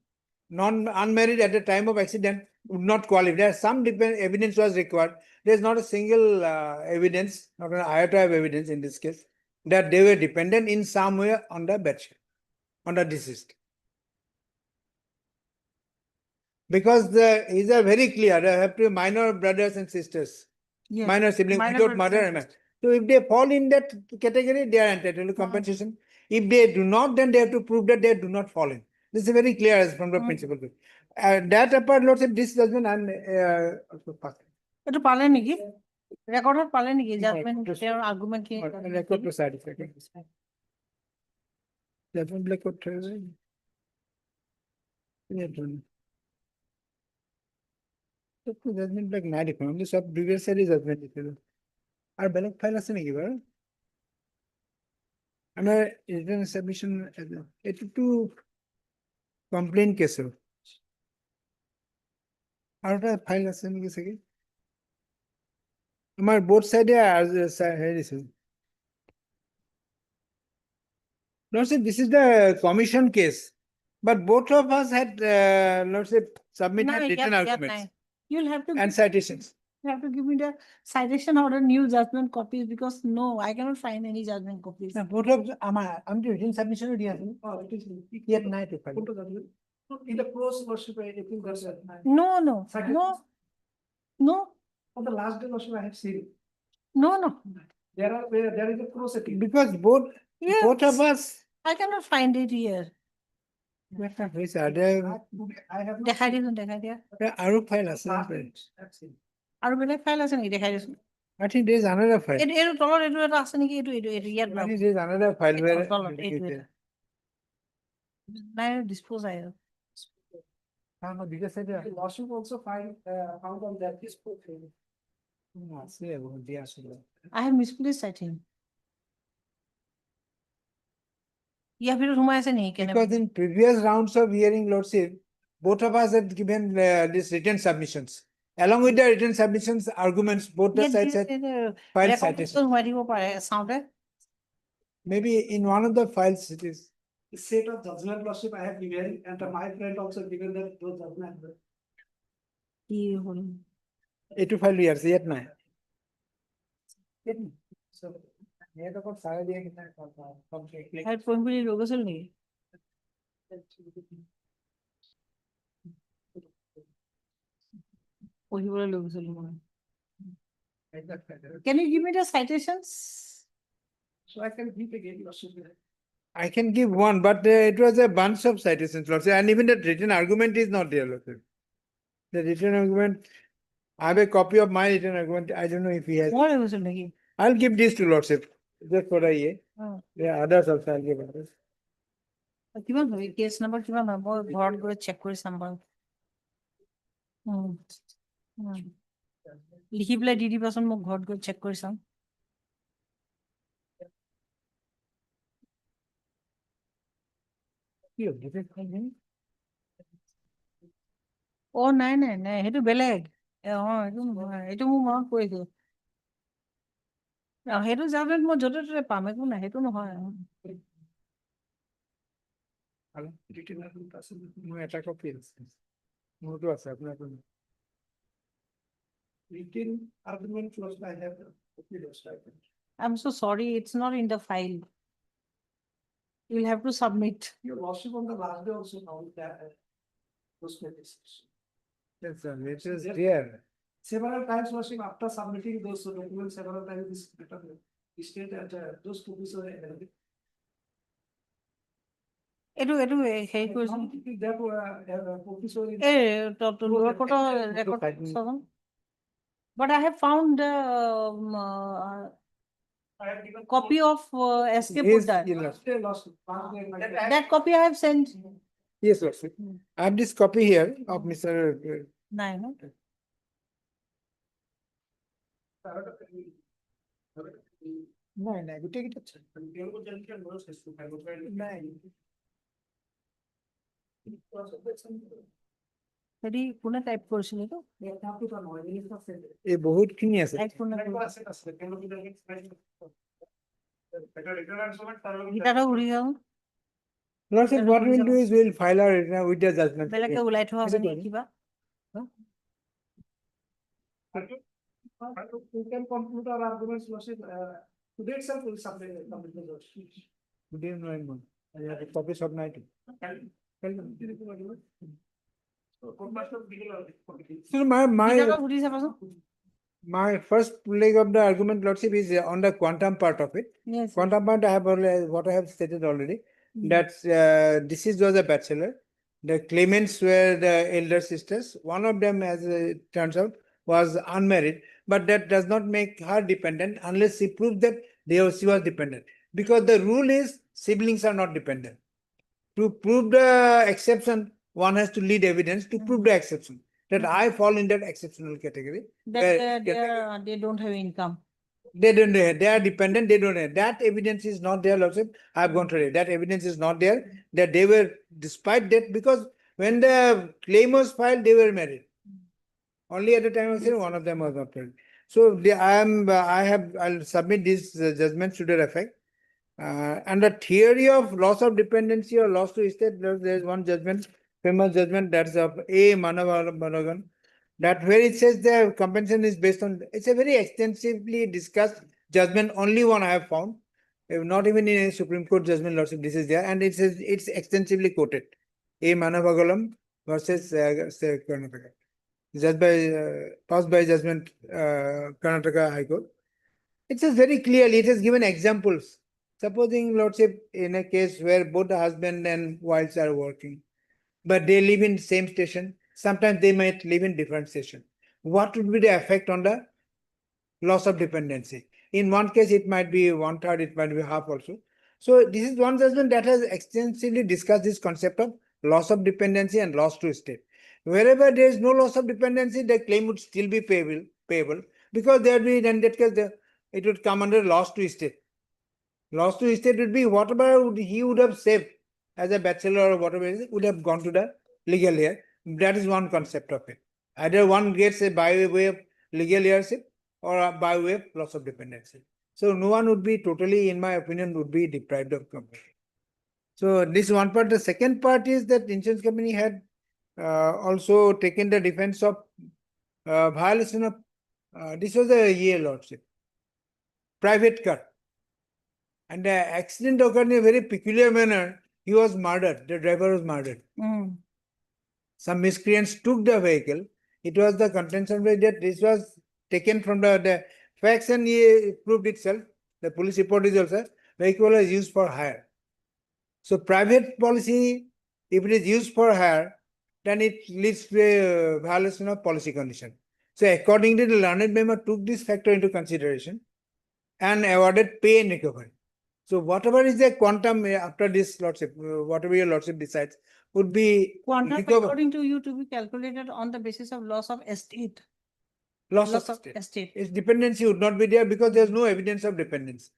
unmarried at the time of accident would not qualify. There's some evidence was required. There's not a single evidence, not an iota of evidence in this case, that they were dependent in some way on the bachelor, on the deceased. Because these are very clear, they have to be minor brothers and sisters, Yes. minor siblings, Minor without brothers mother and and man. So if they fall in that category, they are entitled to compensation. If they do not, then they have to prove that they do not fall in. This is very clear as from the principle. That apart, Lord said, this judgment and also passed. এইটো পালে নেকি ৰেকৰ্ডত পালে নেকি judgement তেওঁৰ argument কি Record to side effect. Judgment black court. Judgment black নাই দেখোন আমি সব প্রিভিয়াস ইয়ারই জাজমেন্ট দিছিল আর বেলেগ ফাইল আছে নাকি বাৰু আমাৰ রিটার্ন সাবমিশন এটা টু কমপ্লেইন কেছৰ আৰু এটা ফাইল আছে নেকি চাগে আমার both side Lordship, this is the commission case, but both of us had, Lordship, submitted No, written yet arguments nine. You'll have to, and citations. you have to give me the citation order new judgment copies because no, I cannot find any judgment copies. না, both of আমি তো written submission ও দিয়া আছে। It is Yet নাই to file. photo document. In the close worship, I think that's it. No, no, Second. no, no, On the last day worship, I have seen. no, no. There is a cross at it. Because both of Yes, us. I cannot find it here. একটা হয়েছে, I have not দেখাই seen. দিছোন, দেখাই দিয়া। আরো file আছে। Last day, I've seen. আৰু বেলেগ file আছে নেকি দেখাই দিছোন। I think there is another file. এইটো তলত এইটো এটা আছে নেকি এইটো ইয়াত I think there is another file where. তলত এইটো এটা। নাই dispose I. Because The worship also found on that this book. আছে এবং দিয়া আছিল। I have misplaced, I think. ইয়াৰ ভিতৰত সোমাই আছে নেকি কেনে? Because in previous rounds of hearing, Lordship, both of us had given these written submissions. Along with the written submissions, arguments, both the sides had filed citations. সোমাই দিব পাৰে চাওঁতে। Maybe in one of the files it is. The set of judgment worship I have given, and my friend also given that those judgment. কি হ'ল? এইটো file ইয়াৰ আছে, ইয়াত নাই। So, ইয়াত আকৌ চাই দিয়ে কিনে ইয়াত পঢ়িম বুলি লৈ গৈছিল নেকি? পঢ়িবলৈ লৈ গৈছিল মই। Can you give me the citations? So I can give again worship. I can give one, but it was a bunch of citations, Lordship, and even the written argument is not there, Lordship. The written argument, I have a copy of my written argument. I don't know if he has. মই লৈ গৈছিল নেকি? I'll give this to Lordship, just for a year. Oh. There are others also, I'll give others. কিমান হয়? Case number কিমান হয়? মই ঘৰত গৈ চেক কৰি চাম বাৰু। লিখি পেলাই দি দিবাচোন, মোক ঘৰত গৈ চেক কৰি চাম। কি হ'ল? Defect file নেকি? নাই নাই নাই, সেইটো বেলেগ। এইটো নহয়, এইটো মোৰ মনত পৰিছে। সেইটো জাজমেণ্ট মই য'তে ত'তে পাম, একো নাই, সেইটো নহয়। Hello? Written argument আছে? মোৰ এটা copy আছে। মোৰতো আছে, আপোনাৰ কোনো। Written argument was I have. I'm so sorry, it's not in the file. You'll have to submit. Your worship on the last day also found that. Those pages. Yes, sir, it is there. Several times worship after submitting those documents, several times this state that those copies are available. এইটো হেৰি কৰিছো। That copies were in. Lower photo record চাচোন। But I have found the I have given copy of SK Yes, Poddar. yes, last day lost. That copy I have sent. yes, Lordship. I have this copy here of Mr. নাই ন? নাই, গোটেইকেইটা আছে। নাই। হেৰি কোনে type কৰিছিল এইটো? এই বহুতখিনি আছে। টাইপ কোনে কৰিছিল? গীতাটো ঘূৰি যাওঁ। Lordship, what we'll do is we'll file our written with the judgment. বেলেগকে ওলাই থোৱা আছে নেকি কিবা? We can conclude our arguments, worship. Today itself will submit the worship. Today, no, I have a copy of night. So গীতাটো ঘূৰি চাবাচোন। my first leg of the argument, Lordship, is on the quantum part of it. Yes. Quantum part, I have already, what I have stated already, that deceased was a bachelor. The claimants were the elder sisters. One of them, as it turns out, was unmarried, but that does not make her dependent unless she proves that she was dependent. Because the rule is siblings are not dependent. To prove the exception, one has to lead evidence to prove the exception. That I fall in that exceptional category. They don't have income. They are dependent, they don't have. That evidence is not there, Lordship. I have gone through it. That evidence is not there, that they were, despite that, because when the claim was filed, they were married. Only at the time of saying one of them was not married. So I'll submit this judgment to their effect. And the theory of loss of dependency or loss to estate, there's one judgment, famous judgment, that's of A. Manogan, that where it says the compensation is based on, it's a very extensively discussed judgment, only one I have found. Not even in a Supreme Court judgment, Lordship, this is there, and it's extensively quoted. A. Manavagalam versus Karnataka. Judged by, passed by judgment, Karnataka High Court. It says very clearly, it has given examples. Supposing, Lordship, in a case where both the husband and wives are working, but they live in same station, sometimes they might live in different station. What would be the effect on the loss of dependency? In one case, it might be 1/3, it might be half also. So this is one judgment that has extensively discussed this concept of loss of dependency and loss to estate. Wherever there is no loss of dependency, the claim would still be payable because there would be, in that case, it would come under loss to estate. Loss to estate would be whatever he would have saved as a bachelor or whatever it is, would have gone to the legal heir. That is one concept of it. Either one gets a by way of legal heirship or by way of loss of dependency. So no one would be totally, in my opinion, would be deprived of company. So this is one part. The second part is that insurance company had also taken the defense of violation of, this was a year, Lordship, private car. And the accident occurred in a very peculiar manner. He was murdered. The driver was murdered. Some miscreants took the vehicle. It was the contention that this was taken from the facts, and he proved itself. The police report is also vehicle was used for hire. So private policy, if it is used for hire, then it leads to a violation of policy condition. So accordingly, the learned member took this factor into consideration and awarded pay and recovery. So whatever is the quantum after this, Lordship, whatever your Lordship decides, would be Quantum, recovered. according to you, to be calculated on the basis of loss of estate. Loss of estate. Its dependency would not be there because there is no evidence of dependency.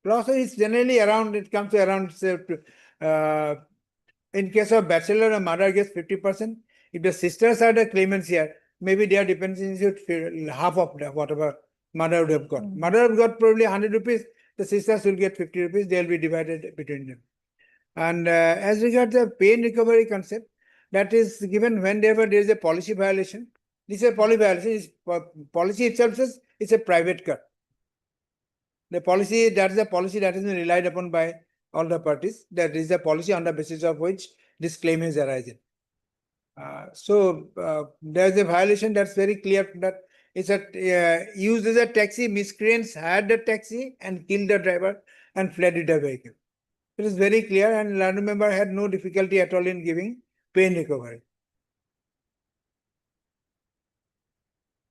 Loss is generally around, it comes to around, say, in case of bachelor, a mother gets 50%. If the sisters are the claimants here, maybe their dependency would feel half of whatever mother would have got. Mother would have got probably 100 rupees, the sisters will get 50 rupees, they will be divided between them. And as regards the pay and recovery concept, that is given whenever there is a policy violation. This is a policy violation. Policy itself says it's a private car. The policy, that is a policy that has been relied upon by all the parties. That is a policy on the basis of which this claim is arising. So there is a violation that's very clear that it's used as a taxi. Miscreants hired the taxi and killed the driver and fled with the vehicle. It is very clear, and learned member had no difficulty at all in giving pay and recovery.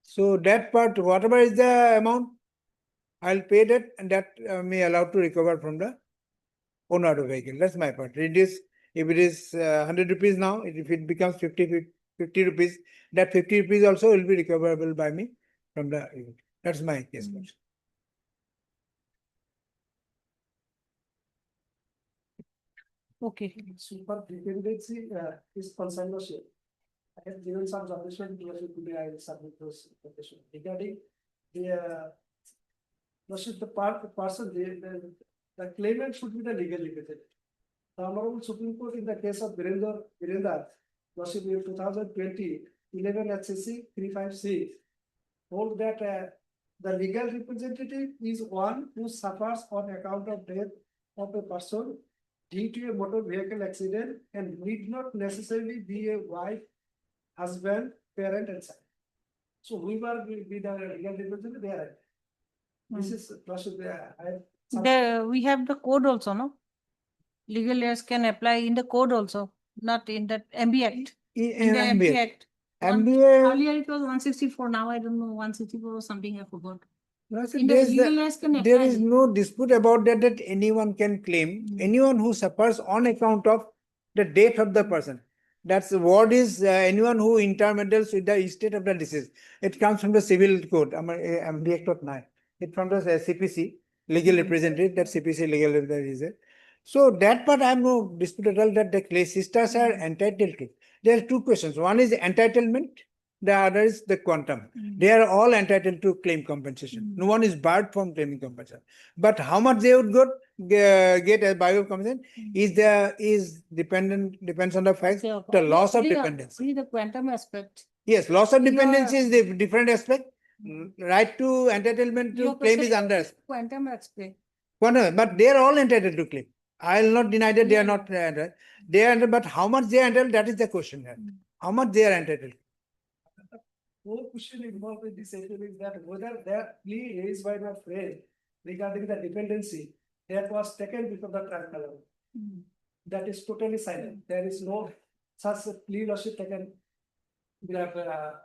So that part, whatever is the amount, I'll pay that, and that may allow to recover from the owner of the vehicle. That's my part. Reduce, if it is 100 rupees now, if it becomes 50 rupees, that 50 rupees also will be recoverable by me from the, that's my case. Okay. Super dependency is concerned. I have given some suggestion to us today. I will submit those suggestions regarding the person, the claimant should be the legal representative. The Honorable Supreme Court in the case of Virendra, Lordship in 2020, 11 HCC 356, hold that the legal representative is one who suffers on account of death of a person due to a motor vehicle accident and need not necessarily be a wife, husband, parent, and son. So whoever will be the legal representative, they are. This is We have the code also, no? Legal heirs can apply in the code also, not in the MB Act. In the MB Act. Earlier it was 164, now I don't know, 164 or something, I forgot. In the legal heirs can apply. There is no dispute about that anyone can claim. Anyone who suffers on account of the death of the person. That's the word is anyone who intermeddles with the estate of the deceased. It comes from the civil code, MB Act of 9. It's from the CPC, legal representative, that CPC legal representative. So that part I have no dispute at all that the sisters are entitled to. There are two questions. One is entitlement the other is the quantum. Mm. They are all entitled to claim compensation. No one is barred from claiming compensation. But how much they would get as by way of compensation depends on the fact, Okay, okay. the loss of Only the- dependency. only the quantum aspect. Yes, loss of You are- dependency is the different aspect. Right to entitlement to Your claim is question under aspect. Quantum aspect. Quantum, but they are all entitled to claim. I will not deny that they are not entitled. They are, but how much they are entitled, that is the question here. How much they are entitled. Whole question involved in this issue is that whether that plea raised by my friend regarding the dependency that was taken before the tribunal. Mm. That is totally silent. There is no such a plea lawsuit taken. That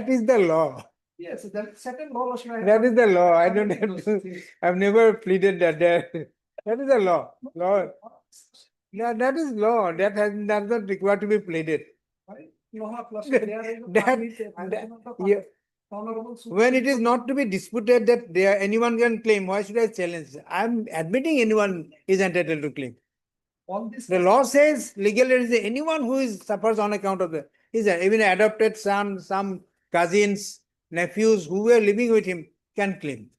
is the law. Yes, that second law lawsuit. I have That is the law. I don't submitted have those to, things. I've never pleaded that there. That is the law. Law. Yeah, that is law. That does not require to be pleaded. Law of lawsuit, there is no That- permit, I that- don't know the yeah. Honorable Supreme When it is Court- not to be disputed that there anyone can claim, why should I challenge? I'm admitting anyone is entitled to claim. all this. The law says legally anyone who is suffers on account of even adopted son, some cousins, nephews who were living with him can claim.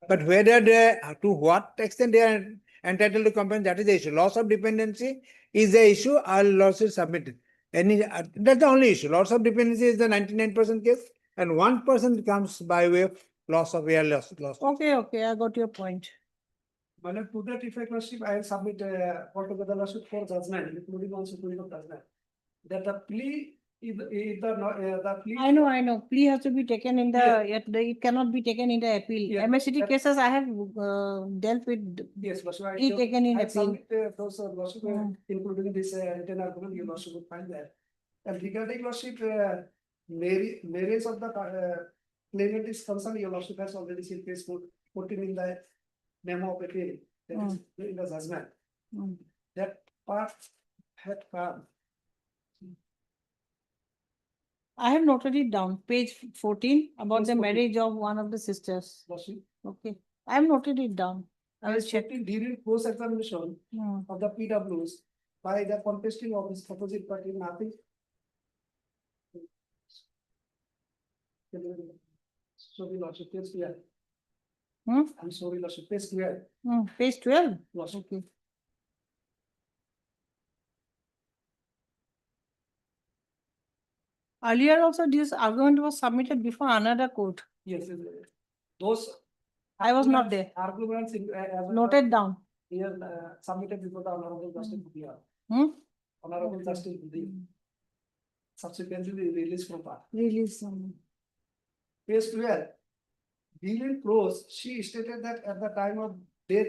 But whether to what extent they are entitled to compensation, that is the issue. Loss of dependency is the issue. All lawsuits submitted. That's the only issue. Loss of dependency is the 99% case, and 1% comes by way of loss of air loss. Okay, okay, I got your point. But to that effect, lordship, I will submit altogether lawsuit for judgment, including also Supreme Court judgment. That the plea, the plea. I know. Plea has to be taken in the, it cannot be taken in the appeal. Yeah, MSCT that- cases I have dealt with. Yes, lordship. I Plea taken in I appeal. submit those lawsuit, Mm. including this written argument, you lordship would find that. And regarding lordship, marriage of the claimant is concerned, your lordship has already seen case 14 in the memo of appeal, that is in the judgment. Mm. That part had come. I have noted it down, page 14, about Page the 14. marriage of one of the sisters. Lordship. Okay, I have noted it down. I will Page check. 14 during post examination Mm. of the PWs by the contesting of his opposite party, nothing. Sorry, lordship, page clear. Hmm? I'm sorry, lordship, page clear. Page 12. Lordship. Okay. Earlier also this argument was submitted before another court. Yes, those. I was not there. Arguments in. Noted down. Here submitted before the Honorable Justice Bhudia. Hmm? Honorable Okay. Justice Bhudia. Subsequently released from part. Release. Page 12. Dealing prose, she stated that at the time of death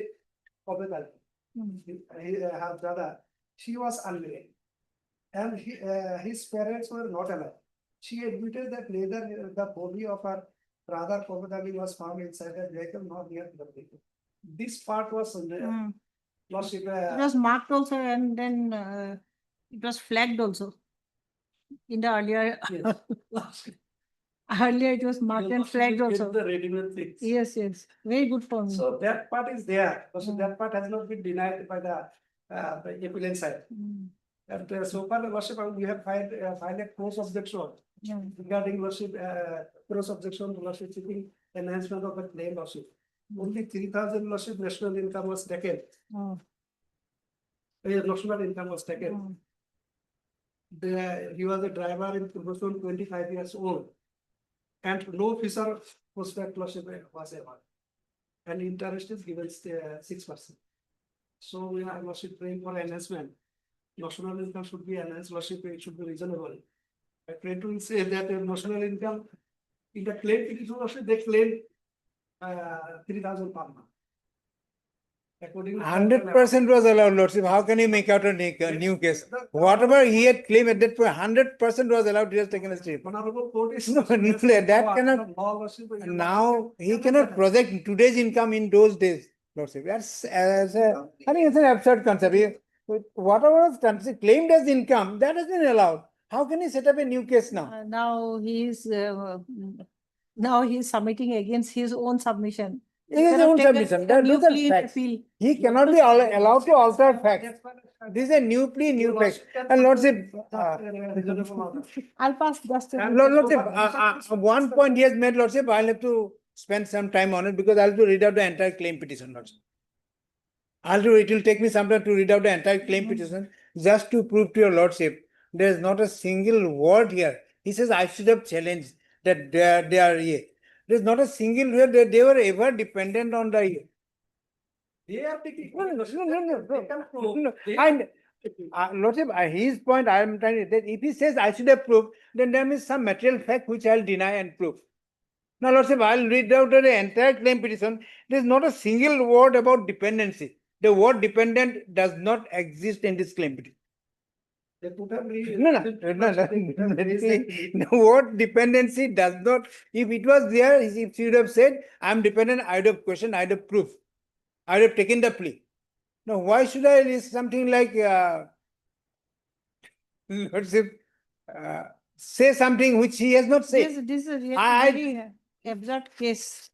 of the girl, her brother, she was unmarried. And his parents were not alive. She admitted that neither the body of her brother Komadali was found inside the vehicle nor near the vehicle. This part was lordship. It was marked also and then it was flagged also. In the earlier, Yes. earlier it was marked and flagged also. The ready-made things. Yes, very good for me. So that part is there. So Mm. that part has not been denied by the appellant side. Mm. And so far, lordship, we have filed a cross objection Yeah. regarding lordship, cross objection, lordship seeking enhancement of the claim lordship. Only 3,000 lordship national income was taken. Oh. National income was taken. Oh. He was a driver in 25 years old. And no officer prospect lordship was ever. And interest is given 6%. So we are lordship praying for enhancement. National income should be enhanced, lordship, it should be reasonable. I pray to say that national income, in the claim petition, lordship, they claim 3,000 per month. According to 100% was allowed, lordship. How can you make out a new case? Whatever he had claimed at that point, 100% was allowed. He has taken a step. Honorable court is. No, that cannot. Now he cannot project today's income in those days, lordship. I think it's an absurd concept. Whatever was claimed as income, that has been allowed. How can he set up a new case now? Now he is submitting against his own submission. He His cannot own take a submission. Those new are plea in facts. appeal. He cannot be allowed to alter facts. This is a new plea, new fact. And Lordship, I'll pass just. Lordship, one point he has made, Lordship, I'll have to spend some time on it because I'll have to read out the entire claim petition, Lordship. It will take me some time to read out the entire claim petition just to prove to your Lordship, there is not a single word here. He says, I should have challenged that they are here. There is not a single word that they were ever dependent on the. They are taking. No. They can prove. No, They- and Lordship, his point I am trying to that if he says I should have proved, then there is some material fact which I'll deny and prove. Now, Lordship, I'll read out the entire claim petition. There is not a single word about dependency. The word dependent does not exist in this claim petition. They put up. No. The word dependency does not. If it was there, if he would have said, I'm dependent, I would have questioned, I would have proved. I would have taken the plea. Now, why should I list something like, Lordship, say something which he has not said? This is a really I- very absurd case.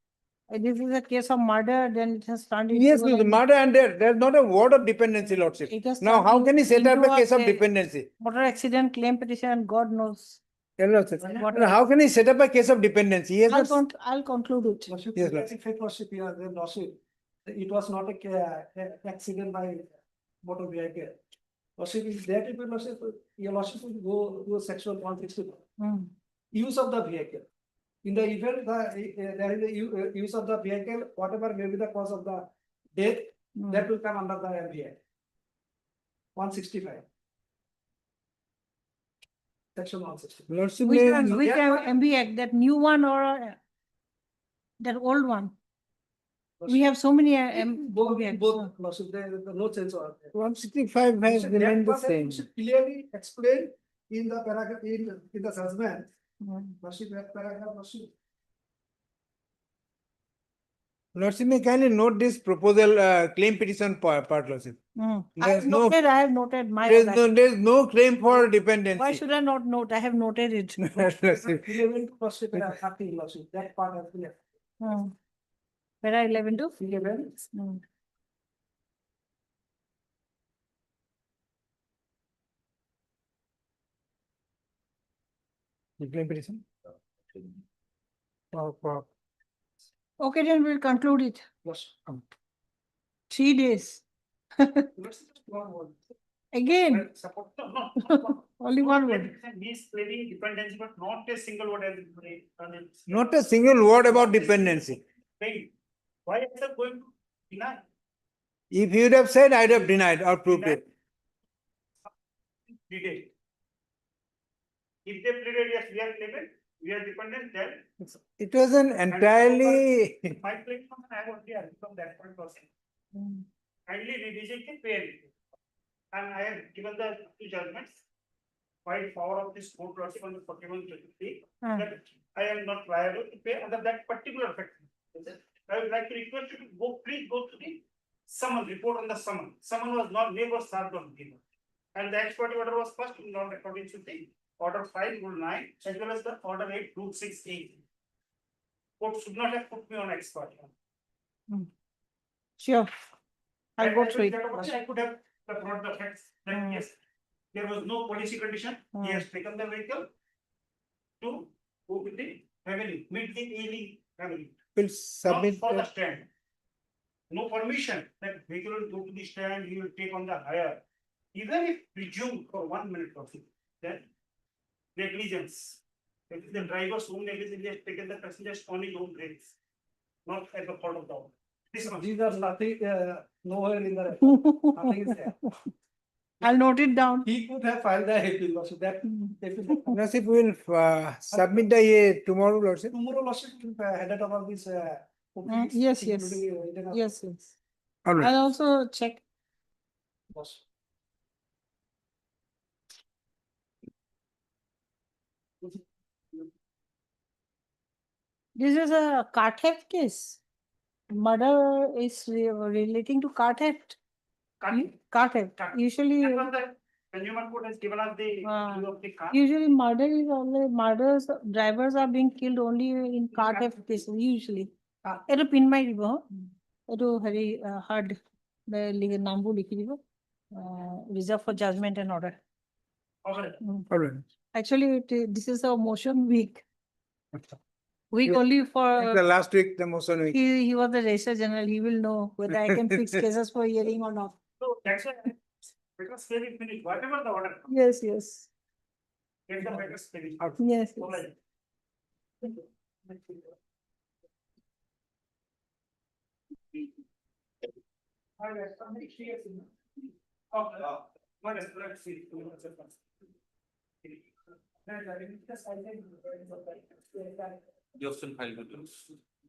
This is a case of murder, then it has turned into. Yes, like- murder and there's not a word of dependency, Lordship. It has Now, how turned can he set up into a case of a dependency? Motor accident claim petition, God knows. Yes, Lordship. What- Now, how can he set up a case of dependency? He has not. I'll conclude it. Lordship, Yes, let me take Lordship here, then Lordship. It was not accident by motor vehicle. Lordship is that if Lordship, your Lordship will go to a section 160. Hmm. Use of the vehicle. In the event there is a use of the vehicle, whatever may be the cause of the death, Hmm. that will come under the MVA. 165. Section 160. Lordship, Which may- one, which Yeah. MB Act, that new one or that old one? We have so many Both, MB Acts. both, Lordship, there is no change or. 165 has That remained the was same. clearly explained in the paragraph, in the judgment. Hmm. Lordship, that paragraph, Lordship. Lordship, may kindly note this proposal, claim petition part, Lordship. Hmm. There's no- I have noted my. There's no claim for dependency. Why should I not note? I have noted it. Lordship. 11 Lordship, 30 Lordship, that part has been. Hmm. Para 11 to? 11. Hmm. The claim petition? Okay, then we'll conclude it. Lordship. 3 days. Lordship, one word. Again, Support, no. only one word. He's claiming dependency, but not a single word has been made. Not a single word about dependency. Saying, why is that going to deny? If you would have said, I'd have denied or proved it. Pleaded. If they pleaded, yes, we are claimant, we are dependent, then It was an entirely, my claim, I have already argued from that point person. Hmm. Kindly revisit the pay. And I have given the two judgments. By power of this court, Lordship, on the 41-53, Hmm. that I am not liable to pay under that particular fact. I would like to request you to go, please go to the summons, report on the summons. Summons was not, never served on given. And the expert order was first not according to the order 5, rule 9, as well as the order 8, rule 6A. Court should not have put me on expert. Sure. I'll go I through it. I could have brought the facts that yes, there was no policy condition, he has taken the vehicle to go with the family, meet the ailing family. will Not submit. for the stand. No permission that vehicle will go to the stand, he will take on the hire. Even if presumed for 1 minute or two, then negligence. If the driver's own negligence, he has taken the passengers on his own brakes, not at the fault of the owner. This much. These are nothing, nowhere in the record. Nothing is there. I'll note it down. He could have filed the appeal, Lordship, that. appeal. Lordship will submit the tomorrow, Lordship. Tomorrow, Lordship, headed about this. Yes, yes. including, Yes, yes. All right. I'll also check. Lordship. This is a cart theft case. Murder is relating to cart theft. Cart theft. Cart- Usually, That was the consumer court has given us the view of the car. usually murder is only murders. Drivers are being killed only in cart theft cases. Usually. It'll pin my river. It'll very hard. The legal number likhi dibo. reserve for judgment and order. Okay. Alright. Actually, this is a motion week. Okay. Week Yeah. only The for, last week, the motion week. he was the Registrar General, he will know whether I can fix cases for hearing or not. So that's why, better spell it finish, whatever the order, Yes, yes, get the better spelling. yes. yes. Alright. Let's see. Just in file.